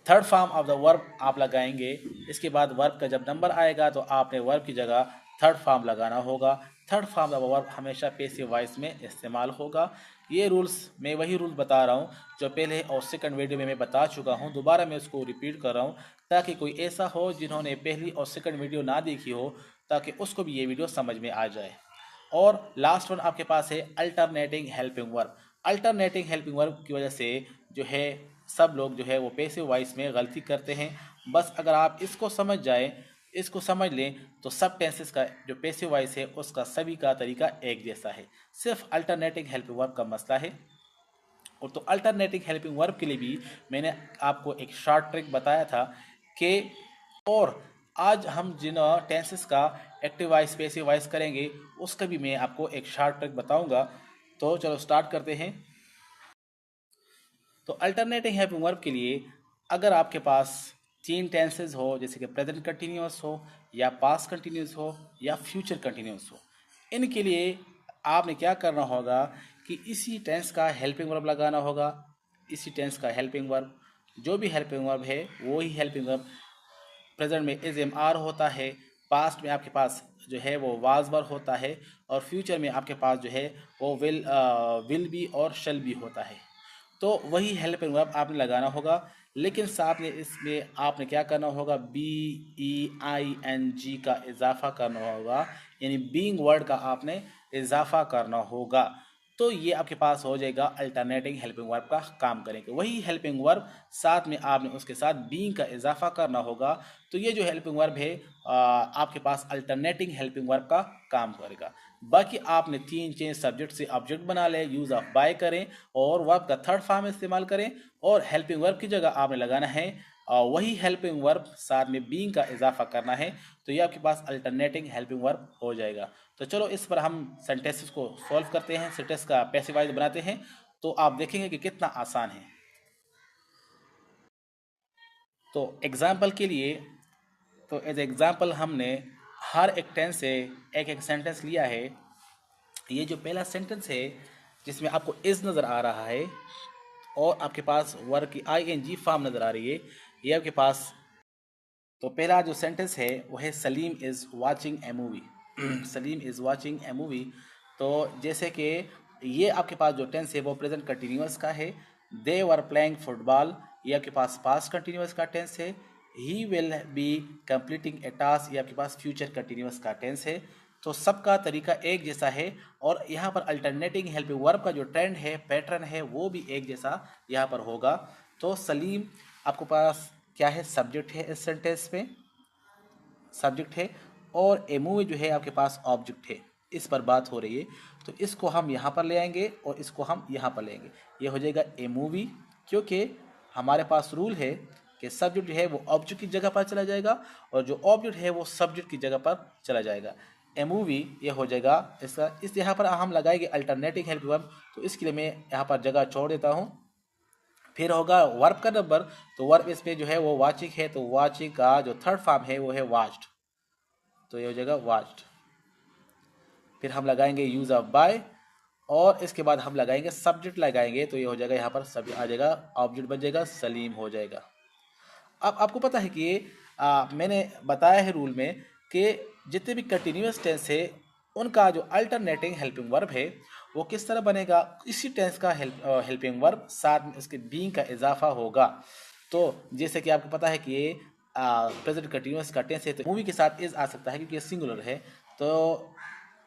Third form of the verb आप लगाएंगे। इसके बाद वर्ब का जब नंबर आएगा तो आपने वर्ब की जगह थर्ड फॉर्म लगाना होगा। थर्ड फॉर्म ऑफ वर्ब हमेशा पैसिव वॉइस में इस्तेमाल होगा। ये रूल्स मैं वही रूल बता रहा हूँ जो पहले और सेकंड वीडियो में मैं बता चुका हूँ। दोबारा मैं उसको रिपीट कर रहा हूँ ताकि कोई ऐसा हो जिन्होंने पहली और सेकंड वीडियो ना देखी हो, ताकि उसको भी ये वीडियो समझ में आ जाए। और लास्ट वन आपके पास है alternating helping verb. Alternating helping verb की वजह से जो है सब लोग जो है वो पैसिव वॉइस में गलती करते हैं। बस अगर आप इसको समझ लें तो सब टेंसेस का जो पैसिव वॉइस है उसका सभी का तरीका एक जैसा है। सिर्फ अल्टरनेटिंग हेल्पिंग वर्ब का मसला है। और तो अल्टरनेटिंग हेल्पिंग वर्ब के लिए भी मैंने आपको एक शॉर्ट ट्रिक बताया था कि, और आज हम जिन टेंसेस का एक्टिव वॉइस पैसिव वॉइस करेंगे उसका भी मैं आपको एक शॉर्ट ट्रिक बताऊंगा। तो चलो स्टार्ट करते हैं। तो अल्टरनेटिंग हेल्पिंग वर्ब के लिए अगर आपके पास 3 टेंसेस हो, जैसे कि प्रेजेंट कंटिन्यूअस हो या पास्ट कंटिन्यूअस हो या फ्यूचर कंटिन्यूअस हो, इनके लिए आपने क्या करना होगा कि इसी टेंस का हेल्पिंग वर्ब लगाना होगा, इसी टेंस का हेल्पिंग वर्ब, जो भी हेल्पिंग वर्ब है वो ही हेल्पिंग वर्ब प्रेजेंट में इज एम आर होता है, पास्ट में आपके पास जो है वो वाज वर होता है, और फ्यूचर में आपके पास जो है वो विल बी और शल बी होता है। तो वही हेल्पिंग वर्ब आपने लगाना होगा, लेकिन साथ में इसमें आपने क्या करना होगा, बी ई आई एन जी का इजाफा करना होगा, यानी बीइंग वर्ड का आपने इजाफा करना होगा। तो ये आपके पास हो जाएगा अल्टरनेटिंग हेल्पिंग वर्ब का काम करेंगे। वही हेल्पिंग वर्ब साथ में आपने उसके साथ बीइंग का इजाफा करना होगा। तो ये जो हेल्पिंग वर्ब है आपके पास अल्टरनेटिंग हेल्पिंग वर्ब का काम करेगा। बाकी आपने तीन चेंज सब्जेक्ट से ऑब्जेक्ट बना ले, यूज ऑफ बाय करें और वर्ब का थर्ड फॉर्म इस्तेमाल करें, और हेल्पिंग वर्ब की जगह आपने लगाना है वही हेल्पिंग वर्ब साथ में बीइंग का इजाफा करना है। तो ये आपके पास अल्टरनेटिंग हेल्पिंग वर्ब हो जाएगा। तो चलो इस पर हम सेंटेंसेस को सॉल्व करते हैं, सेंटेंस का पैसिव वॉइस बनाते हैं, तो आप देखेंगे कि कितना आसान है। तो एग्जाम्पल के लिए, तो एज एग्जाम्पल हमने हर एक टेंस से एक एक सेंटेंस लिया है। ये जो पहला सेंटेंस है जिसमें आपको इज नज़र आ रहा है और आपके पास वर्ब की आई एन जी फॉर्म नज़र आ रही है, ये आपके पास, तो पहला जो सेंटेंस है वो है Salim is watching A movie. Salim is watching A movie. तो जैसे कि ये आपके पास जो टेंस है वो प्रेजेंट कंटिन्यूअस का है। दे वर प्लेइंग फुटबॉल, ये आपके पास पास्ट कंटिन्यूअस का टेंस है। He will be completing A task, ये आपके पास फ्यूचर कंटिन्यूअस का टेंस है। तो सबका तरीका एक जैसा है, और यहाँ पर अल्टरनेटिंग हेल्पिंग वर्ब का जो ट्रेंड है, पैटर्न है, वो भी एक जैसा यहाँ पर होगा। तो सलीम आपके पास क्या है, सब्जेक्ट है, इस सेंटेंस में सब्जेक्ट है, और ए मूवी जो है आपके पास ऑब्जेक्ट है, इस पर बात हो रही है। तो इसको हम यहाँ पर ले आएंगे और इसको हम यहाँ पर लेंगे, ये हो जाएगा ए मूवी, क्योंकि हमारे पास रूल है कि सब्जेक्ट जो है वो ऑब्जेक्ट की जगह पर चला जाएगा और जो ऑब्जेक्ट है वो सब्जेक्ट की जगह पर चला जाएगा। ए मूवी ये हो जाएगा इसका, इस यहाँ पर हम लगाएंगे अल्टरनेटिव हेल्प वर्ब, तो इसके लिए मैं यहाँ पर जगह छोड़ देता हूँ। फिर होगा वर्ब का नंबर, तो वर्ब इसमें जो है वो वाचिंग है, तो वाचिंग का जो थर्ड फॉर्म है वो है वाच्ड, तो ये हो जाएगा वाच्ड। फिर हम लगाएंगे यूज ऑफ बाय, और इसके बाद हम लगाएंगे सब्जेक्ट लगाएंगे, तो ये हो जाएगा यहाँ पर सब्जेक्ट आ जाएगा, ऑब्जेक्ट बन जाएगा, सलीम हो जाएगा। अब आपको पता है कि मैंने बताया है रूल में कि जितने भी कंटिन्यूअस टेंस है उनका जो अल्टरनेटिंग हेल्पिंग वर्ब है वो किस तरह बनेगा, इसी टेंस का हेल्पिंग वर्ब साथ में उसके बीइंग का इजाफा होगा। तो जैसे कि आपको पता है कि ये प्रेजेंट कंटिन्यूअस का टेंस है, तो मूवी के साथ इज आ सकता है क्योंकि ये सिंगुलर है। तो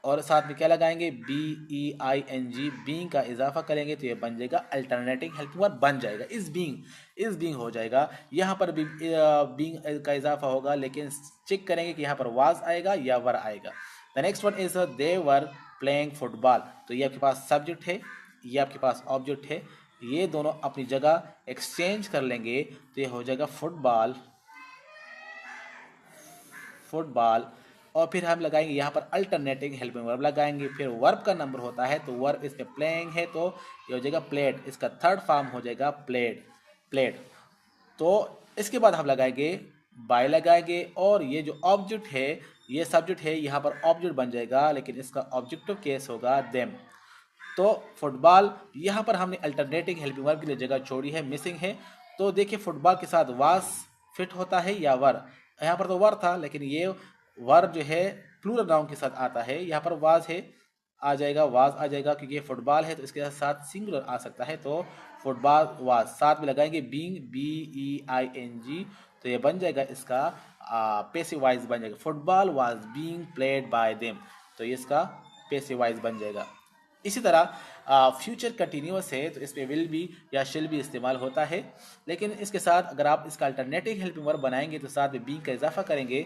और साथ में क्या लगाएंगे, B E I N G, being का इजाफा करेंगे तो ये बन जाएगा अल्टरनेटिंग हेल्पिंग वर्ब बन जाएगा, इज बीइंग हो जाएगा। यहाँ पर भी बीइंग का इजाफा होगा, लेकिन चेक करेंगे कि यहाँ पर वाज आएगा या वर आएगा। The next one is they were playing football, तो ये आपके पास सब्जेक्ट है, ये आपके पास ऑब्जेक्ट है, ये दोनों अपनी जगह एक्सचेंज कर लेंगे तो ये हो जाएगा फुटबॉल, फुटबॉल। और फिर हम लगाएंगे यहाँ पर अल्टरनेटिंग हेल्पिंग वर्ब लगाएंगे, फिर वर्ब का नंबर होता है तो वर्ब इसमें प्लेइंग है तो ये हो जाएगा प्लेड, इसका थर्ड फॉर्म हो जाएगा प्लेड, प्लेड। तो इसके बाद हम लगाएंगे बाय लगाएंगे, और ये जो ऑब्जेक्ट है ये सब्जेक्ट है, यहाँ पर ऑब्जेक्ट बन जाएगा, लेकिन इसका ऑब्जेक्टिव केस होगा देम। तो फुटबॉल यहाँ पर हमने अल्टरनेटिंग हेल्पिंग वर्ब के लिए जगह छोड़ी है, मिसिंग है। तो देखिए फुटबॉल के साथ वास फिट होता है या वर, यहाँ पर तो वर था लेकिन ये वर जो है प्लूरल नाउन के साथ आता है, यहाँ पर वाज है, आ जाएगा वाज आ जाएगा, क्योंकि ये फुटबॉल है तो इसके साथ सिंगुलर आ सकता है। तो फुटबॉल वाज, साथ में लगाएंगे being, B E I N G, तो ये बन जाएगा इसका पैसिव वॉइस बन जाएगा, football was being played by them, तो ये इसका पैसिव वॉइस बन जाएगा। इसी तरह फ्यूचर कंटिन्यूअस है तो इसमें विल बी या शिल भी इस्तेमाल होता है, लेकिन इसके साथ अगर आप इसका अल्टरनेटिव हेल्पिंग वर्ब बनाएंगे तो साथ में बी का इजाफा करेंगे।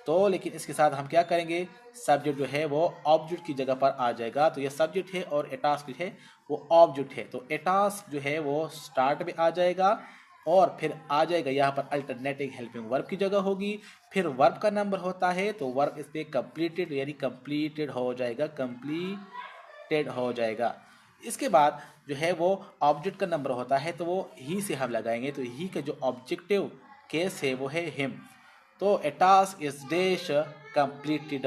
तो लेकिन इसके साथ हम क्या करेंगे, सब्जेक्ट जो है वो ऑब्जेक्ट की जगह पर आ जाएगा, तो ये सब्जेक्ट है और ए टास्क जो है वो ऑब्जेक्ट है, तो ए टास्क जो है वो स्टार्ट में आ जाएगा और फिर आ जाएगा यहाँ पर अल्टरनेटिव हेल्पिंग वर्ब की जगह होगी। फिर वर्ब का नंबर होता है तो वर्ब इस पर कंप्लीटेड यानी कंप्लीटेड हो जाएगा, कंप्लीटेड हो जाएगा। इसके बाद जो है वो ऑब्जेक्ट का नंबर होता है तो वो ही से हम लगाएंगे, तो ही का जो ऑब्जेक्टिव केस है वो है हिम। तो a task is dash completed,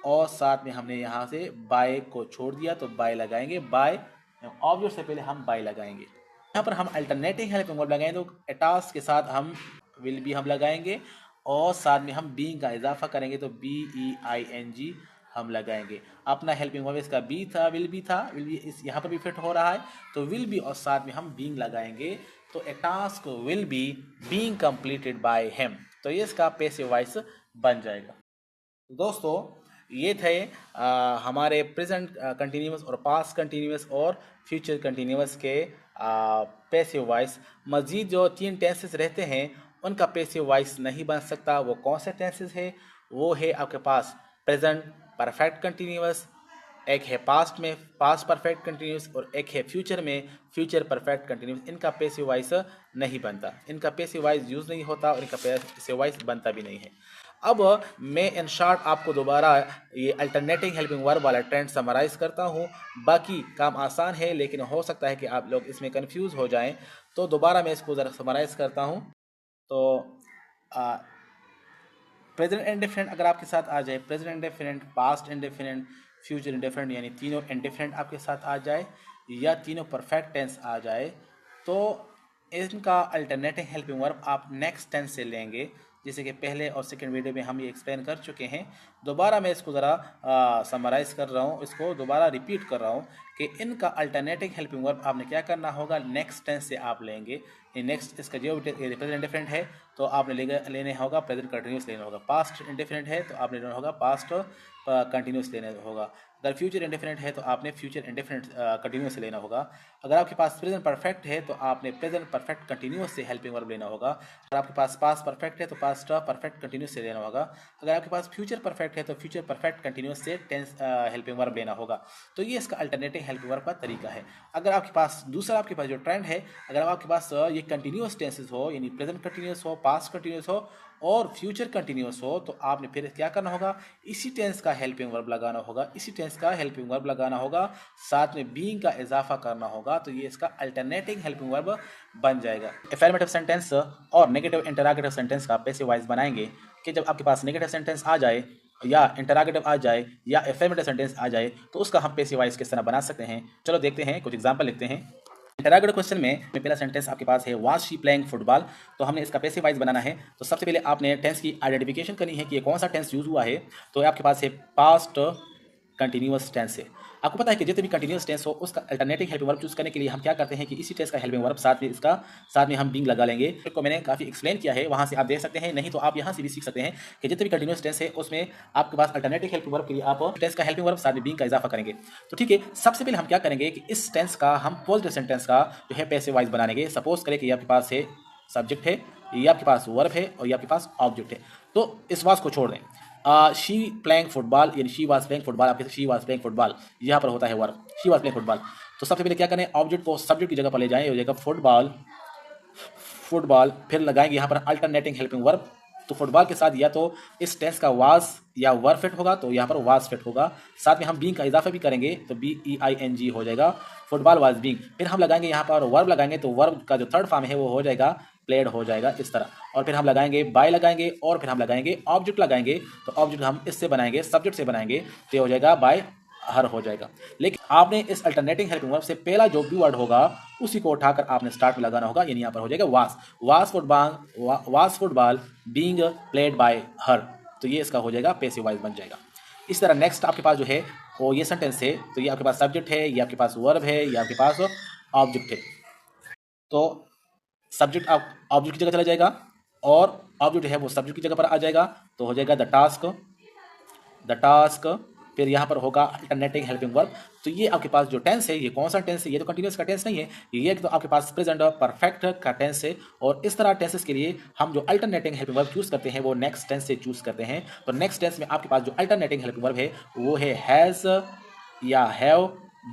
और साथ में हमने यहाँ से बाय को छोड़ दिया तो बाय लगाएंगे, बाय ऑब्जेक्ट से पहले हम बाय लगाएंगे। यहाँ पर हम अल्टरनेटिव हेल्पिंग वर्ब लगाएंगे तो ए टास्क के साथ हम विल बी हम लगाएंगे और साथ में हम बीइंग का इजाफा करेंगे तो BEING हम लगाएंगे। अपना हेल्पिंग वर्ब इसका बी था, विल बी इस यहाँ पर भी फिट हो रहा है तो विल बी और साथ में हम बीइंग लगाएंगे तो a task will be being completed by him, तो ये इसका पैसिव वॉइस बन जाएगा। दोस्तों ये थे हमारे प्रेजेंट कंटिन्यूअस और पास्ट कंटिन्यूअस और फ्यूचर कंटिन्यूअस के पैसिव वॉइस। मज़ीद जो 3 टेंसेस रहते हैं उनका पैसिव वॉइस नहीं बन सकता। वो कौन से टेंसेस है? वो है आपके पास प्रेजेंट परफेक्ट कंटिन्यूअस, एक है पास्ट में पास्ट परफेक्ट कंटिन्यूस और एक है फ्यूचर में फ्यूचर परफेक्ट कंटिन्यूस। इनका पैसिव वॉइस नहीं बनता, इनका पैसिव वॉइस यूज़ नहीं होता और इनका पैसिव वॉइस बनता भी नहीं है। अब मैं इन शॉर्ट आपको दोबारा ये अल्टरनेटिंग हेल्पिंग वर्ब वाला ट्रेंड समराइज़ करता हूँ। बाकी काम आसान है लेकिन हो सकता है कि आप लोग इसमें कंफ्यूज हो जाएं, तो दोबारा मैं इसको ज़रा समराइज़ करता हूँ। तो प्रेजेंट इंडेफिनिट अगर आपके साथ आ जाए, present indefinite, past indefinite, future indefinite यानी तीनों इंडेफिनिट आपके साथ आ जाए या तीनों परफेक्ट टेंस आ जाए, तो इनका अल्टरनेटिव हेल्पिंग वर्ब आप नेक्स्ट टेंस से लेंगे। जैसे कि पहले और सेकंड वीडियो में हम ये एक्सप्लेन कर चुके हैं। दोबारा मैं इसको ज़रा समराइज़ कर रहा हूँ, इसको दोबारा रिपीट कर रहा हूँ कि इनका अल्टरनेटिव हेल्पिंग वर्ब आपने क्या करना होगा, नेक्स्ट टेंस से आप लेंगे। ये नेक्स्ट इसका जो प्रेजेंट इंडेफिनिट है तो आपने लेने होगा प्रेजेंट कंटिन्यूस लेना होगा, पास्ट इंडेफिनिट है तो आपने लेना होगा पास्ट कंटिन्यूस लेना होगा, अगर फ्यूचर इंडेफिनिट है तो आपने फ्यूचर इंडेफिनिट कंटिन्यूस से लेना होगा, अगर आपके पास प्रेजेंट परफेक्ट है तो आपने प्रेजेंट परफेक्ट कंटिन्यूस से हेल्पिंग वर्ब लेना होगा, अगर आपके पास पास्ट परफेक्ट है तो पास्ट परफेक्ट कंटिन्यूस से लेना होगा, अगर आपके पास फ्यूचर परफेक्ट है तो फ्यूचर परफेक्ट कंटिन्यूस से टेंस हेल्पिंग वर्ब लेना होगा। तो ये इसका अल्टरनेटिव हेल्पिंग वर्ब का तरीका है। अगर आपके पास दूसरा आपके पास जो ट्रेंड है, अगर आपके पास ये कंटिन्यूस टेंसेस हो यानी प्रेजेंट कंटिन्यूस हो, पास्ट कंटिन्यूस हो और फ्यूचर कंटिन्यूस हो, तो आपने फिर क्या करना होगा, इसी टेंस का हेल्पिंग वर्ब लगाना होगा, इसी टेंस का हेल्पिंग वर्ब लगाना होगा, साथ में बीइंग का इजाफा करना होगा, तो ये इसका अल्टरनेटिव हेल्पिंग वर्ब बन जाएगा। अफर्मेटिव सेंटेंस और नेगेटिव इंटरोगेटिव सेंटेंस का पैसिव वॉइस बनाएंगे कि जब आपके पास नेगेटिव सेंटेंस आ जाए या इंटरोगेटिव आ जाए या अफर्मेटिव सेंटेंस आ जाए तो उसका हम पैसिव वॉइस किस तरह बना सकते हैं। चलो देखते हैं, कुछ एग्जांपल लिखते हैं। इंटरोगेटिव क्वेश्चन में पहला सेंटेंस आपके पास है वाज शी प्लेइंग फुटबॉल, तो हमने इसका पैसिव वॉइस बनाना है। तो सबसे पहले आपने टेंस की आइडेंटिफिकेशन करनी है कि ये कौन सा टेंस यूज हुआ है। तो आपके पास है पास्ट कंटिन्यूअस टेंस है। आपको पता है कि जितने भी कंटिन्यूअस टेंस हो उसका अल्टरनेटिव हेल्पिंग वर्ब चूज करने के लिए हम क्या करते हैं कि इसी टेंस का हेल्पिंग वर्ब साथ में हम बीइंग लगा लेंगे। इसको मैंने काफ़ी एक्सप्लेन किया है, वहाँ से आप देख सकते हैं, नहीं तो आप यहाँ से भी सीख सकते हैं कि जितने भी कंटिन्यूअस टेंस है उसमें आपके पास अल्टरनेटिव हेल्पिंग वर्ब के लिए आप टेंस का हेल्पिंग वर्ब साथ में बीइंग का इजाफा करेंगे। तो ठीक है, सबसे पहले हम क्या करेंगे कि इस टेंस का हम पॉजिटिव सेंटेंस का जो है पैसिव वॉइस बनाएंगे। सपोज करें कि आपके पास है सब्जेक्ट है, ये आपके पास वर्ब है और ये आपके पास ऑब्जेक्ट है। तो इस वास को छोड़ दें, शी प्लेइंग फुटबॉल यानी शी वाज प्लेइंग फुटबॉल, आपके शी वाज प्लेइंग फुटबॉल यहाँ पर होता है verb, she was playing football. तो सबसे पहले क्या करें, ऑब्जेक्ट को सब्जेक्ट की जगह पर ले जाएं, हो जाएगा फुटबॉल, फुटबॉल, फिर लगाएंगे यहाँ पर अल्टरनेटिंग हेल्पिंग वर्ब। तो फुटबॉल के साथ या तो इस टेंस का वाज या वर्ब फिट होगा तो यहाँ पर वाज फिट होगा, साथ में हम बीइंग का इजाफा भी करेंगे तो BEING हो जाएगा, फुटबॉल वाज बीइंग। फिर हम लगाएंगे यहाँ पर वर्ब लगाएंगे तो वर्ब का जो थर्ड फॉर्म है वो हो जाएगा प्लेड हो जाएगा इस तरह। और फिर हम लगाएंगे बाय लगाएंगे और फिर हम लगाएंगे ऑब्जेक्ट लगाएंगे, तो ऑब्जेक्ट हम इससे बनाएंगे सब्जेक्ट से बनाएंगे तो ये हो जाएगा बाय हर हो जाएगा। लेकिन आपने इस अल्टरनेटिंग हेल्पिंग वर्ब से पहला जो भी वर्ड होगा उसी को उठाकर आपने स्टार्ट में लगाना होगा, यानी यहाँ पर हो जाएगा was football being played bye हर, तो ये इसका हो जाएगा पैसिव वॉइस बन जाएगा। इस तरह नेक्स्ट आपके पास जो है वो ये सेंटेंस है, तो ये आपके पास सब्जेक्ट है, ये आपके पास वर्ब है, ये आपके पास ऑब्जेक्ट है। तो सब्जेक्ट आप ऑब्जेक्ट की जगह चला जाएगा और ऑब्जेक्ट है वो सब्जेक्ट की जगह पर आ जाएगा, तो हो जाएगा द टास्क, फिर यहाँ पर होगा अल्टरनेटिंग हेल्पिंग वर्ब। तो ये आपके पास जो टेंस है ये कौन सा टेंस है, ये तो कंटिन्यूस का टेंस नहीं है, ये तो आपके पास प्रेजेंट परफेक्ट का टेंस है। और इस तरह टेंसेस के लिए हम जो अल्टरनेटिंग हेल्पिंग वर्ब चूज करते हैं वो नेक्स्ट टेंस से चूज करते हैं। तो नेक्स्ट टेंस में आपके पास जो अल्टरनेटिंग हेल्पिंग वर्ब है वो है हैज़ या हैव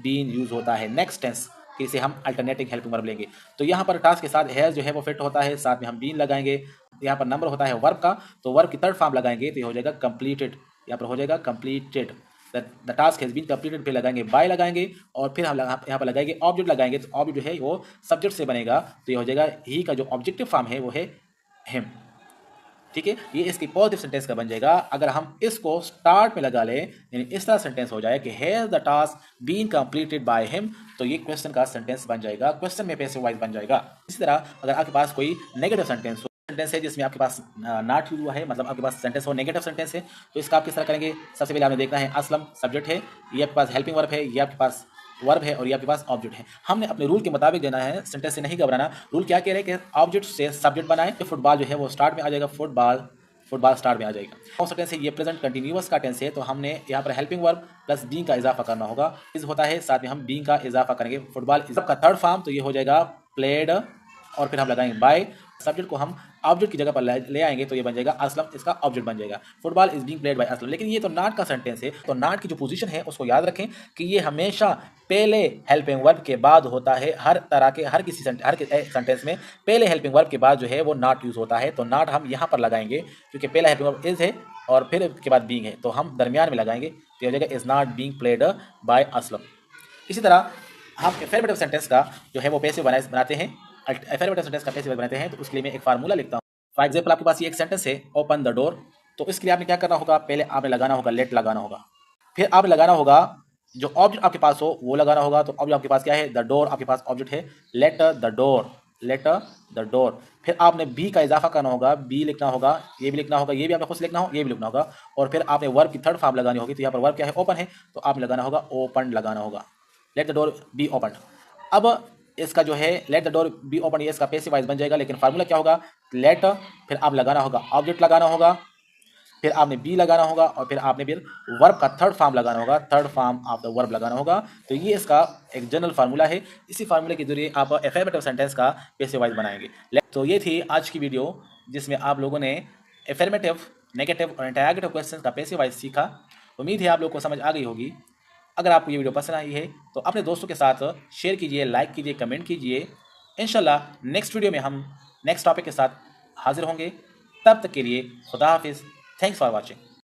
बीन यूज होता है नेक्स्ट टेंस, इसे हम अल्टरनेटिंग हेल्पिंग वर्ब लेंगे। तो यहाँ पर टास्क के साथ हैज़ जो है वो फिट होता है, साथ में हम बीन लगाएंगे। यहाँ पर नंबर होता है वर्ब का, तो वर्ब की थर्ड फॉर्म लगाएंगे तो ये हो जाएगा कंप्लीटेड, यहाँ पर हो जाएगा completed, the task has been completed. फिर लगाएंगे बाय लगाएंगे और फिर हम यहाँ पर लगाएंगे ऑब्जेक्ट लगाएंगे, तो ऑब्जेक्ट जो है वो सब्जेक्ट से बनेगा, तो ये हो जाएगा ही का जो ऑब्जेक्टिव फॉर्म है वो है हिम। ठीक है, ये इसकी पॉजिटिव सेंटेंस का बन जाएगा। अगर हम इसको स्टार्ट में लगा लें, यानी इस तरह सेंटेंस हो जाए कि has the task been completed by him, तो ये क्वेश्चन का सेंटेंस बन जाएगा, क्वेश्चन में पैसिव वॉइस बन जाएगा। इसी तरह अगर आपके पास कोई नेगेटिव सेंटेंस हो, सेंटेंस है जिसमें आपके पास नॉट यूज हुआ है, मतलब आपके पास सेंटेंस हो नेगेटिव सेंटेंस है, तो इसका आप किस तरह करेंगे? सबसे पहले आपने देखना है असलम सब्जेक्ट है, ये आपके पास हेल्पिंग वर्ब है, ये आपके पास वर्ब है और ये आपके पास ऑब्जेक्ट है। हमने अपने रूल के मुताबिक देना है, सेंटेंस से नहीं घबराना। रूल क्या कह रहे हैं कि ऑब्जेक्ट से सब्जेक्ट बनाएं, तो फुटबॉल जो है वो स्टार्ट में आ जाएगा, फुटबॉल स्टार्ट में आ जाएगा। कौन सा टेंस है? ये प्रेजेंट कंटिन्यूअस का टेंस है, तो हमने यहाँ पर हेल्पिंग वर्ब प्लस बीइंग का इजाफा करना होगा। इस होता है, साथ में हम बीइंग का इजाफा करेंगे। फुटबॉल इज का थर्ड फॉर्म, तो ये हो जाएगा प्लेड, और फिर हम लगाएंगे बाय। सब्जेक्ट को हम ऑब्जेक्ट की जगह पर ले आएंगे, तो ये बन जाएगा असलम, इसका ऑब्जेक्ट बन जाएगा। Football is being played bye Aslam. लेकिन ये तो नॉट का सेंटेंस है, तो नॉट की जो पोजीशन है उसको याद रखें कि ये हमेशा पहले हेल्पिंग वर्ब के बाद होता है। हर तरह के हर सेंटेंस में पहले हेल्पिंग वर्ब के बाद जो है वो नॉट यूज होता है। तो नॉट हम यहाँ पर लगाएंगे क्योंकि पहला हेल्पिंग वर्ब इज है और फिर उसके बाद बीइंग है, तो हम दरमियान में लगाएंगे, तो हो जाएगा is not being played bye Aslam. इसी तरह हम एफर्मेटिव सेंटेंस का जो है वो पैसिव बनाते हैं। एफर्मेटिव सेंटेंस का पैसिव बनाते हैं, तो उसके लिए मैं एक फार्मूला लिखता हूँ। फॉर एग्जाम्पल आपके पास ये एक सेंटेंस है, ओपन द डोर, तो इसके लिए आपने क्या करना होगा? पहले आपने लगाना होगा लेट लगाना होगा, फिर आपने लगाना होगा जो ऑब्जेक्ट आपके पास हो वो लगाना होगा। तो ऑब्जेक्ट आपके पास क्या है? द डोर आपके पास ऑब्जेक्ट है, लेट द डोर। फिर आपने बी का इजाफा करना होगा, बी लिखना होगा, ये भी लिखना होगा, ये भी आपने खुद से लिखना हो, ये भी लिखना होगा, और फिर आपने वर्ब की थर्ड फॉर्म लगानी होगी। तो यहाँ पर वर्ब क्या है? ओपन है, तो आपने लगाना होगा ओपन लगाना होगा, let the door be open. अब इसका जो है let the door be open, ये इसका पैसिव वॉइस बन जाएगा। लेकिन फार्मूला क्या होगा? लेट, फिर आप लगाना होगा ऑब्जेक्ट लगाना होगा, फिर आपने बी लगाना होगा, और फिर आपने फिर वर्ब का थर्ड फॉर्म लगाना होगा, third form of the verb लगाना होगा। तो ये इसका एक जनरल फार्मूला है। इसी फार्मूले के जरिए आप एफर्मेटिव सेंटेंस का पैसिव वॉइस बनाएंगे। तो ये थी आज की वीडियो जिसमें आप लोगों ने एफर्मेटिव, नेगेटिव और इंटररोगेटिव क्वेश्चन का पैसिव वॉइस सीखा। उम्मीद है आप लोग को समझ आ गई होगी। अगर आपको ये वीडियो पसंद आई है तो अपने दोस्तों के साथ शेयर कीजिए, लाइक कीजिए, कमेंट कीजिए। इंशाल्लाह नेक्स्ट वीडियो में हम नेक्स्ट टॉपिक के साथ हाजिर होंगे। तब तक के लिए खुदा हाफिज़। Thanks for watching.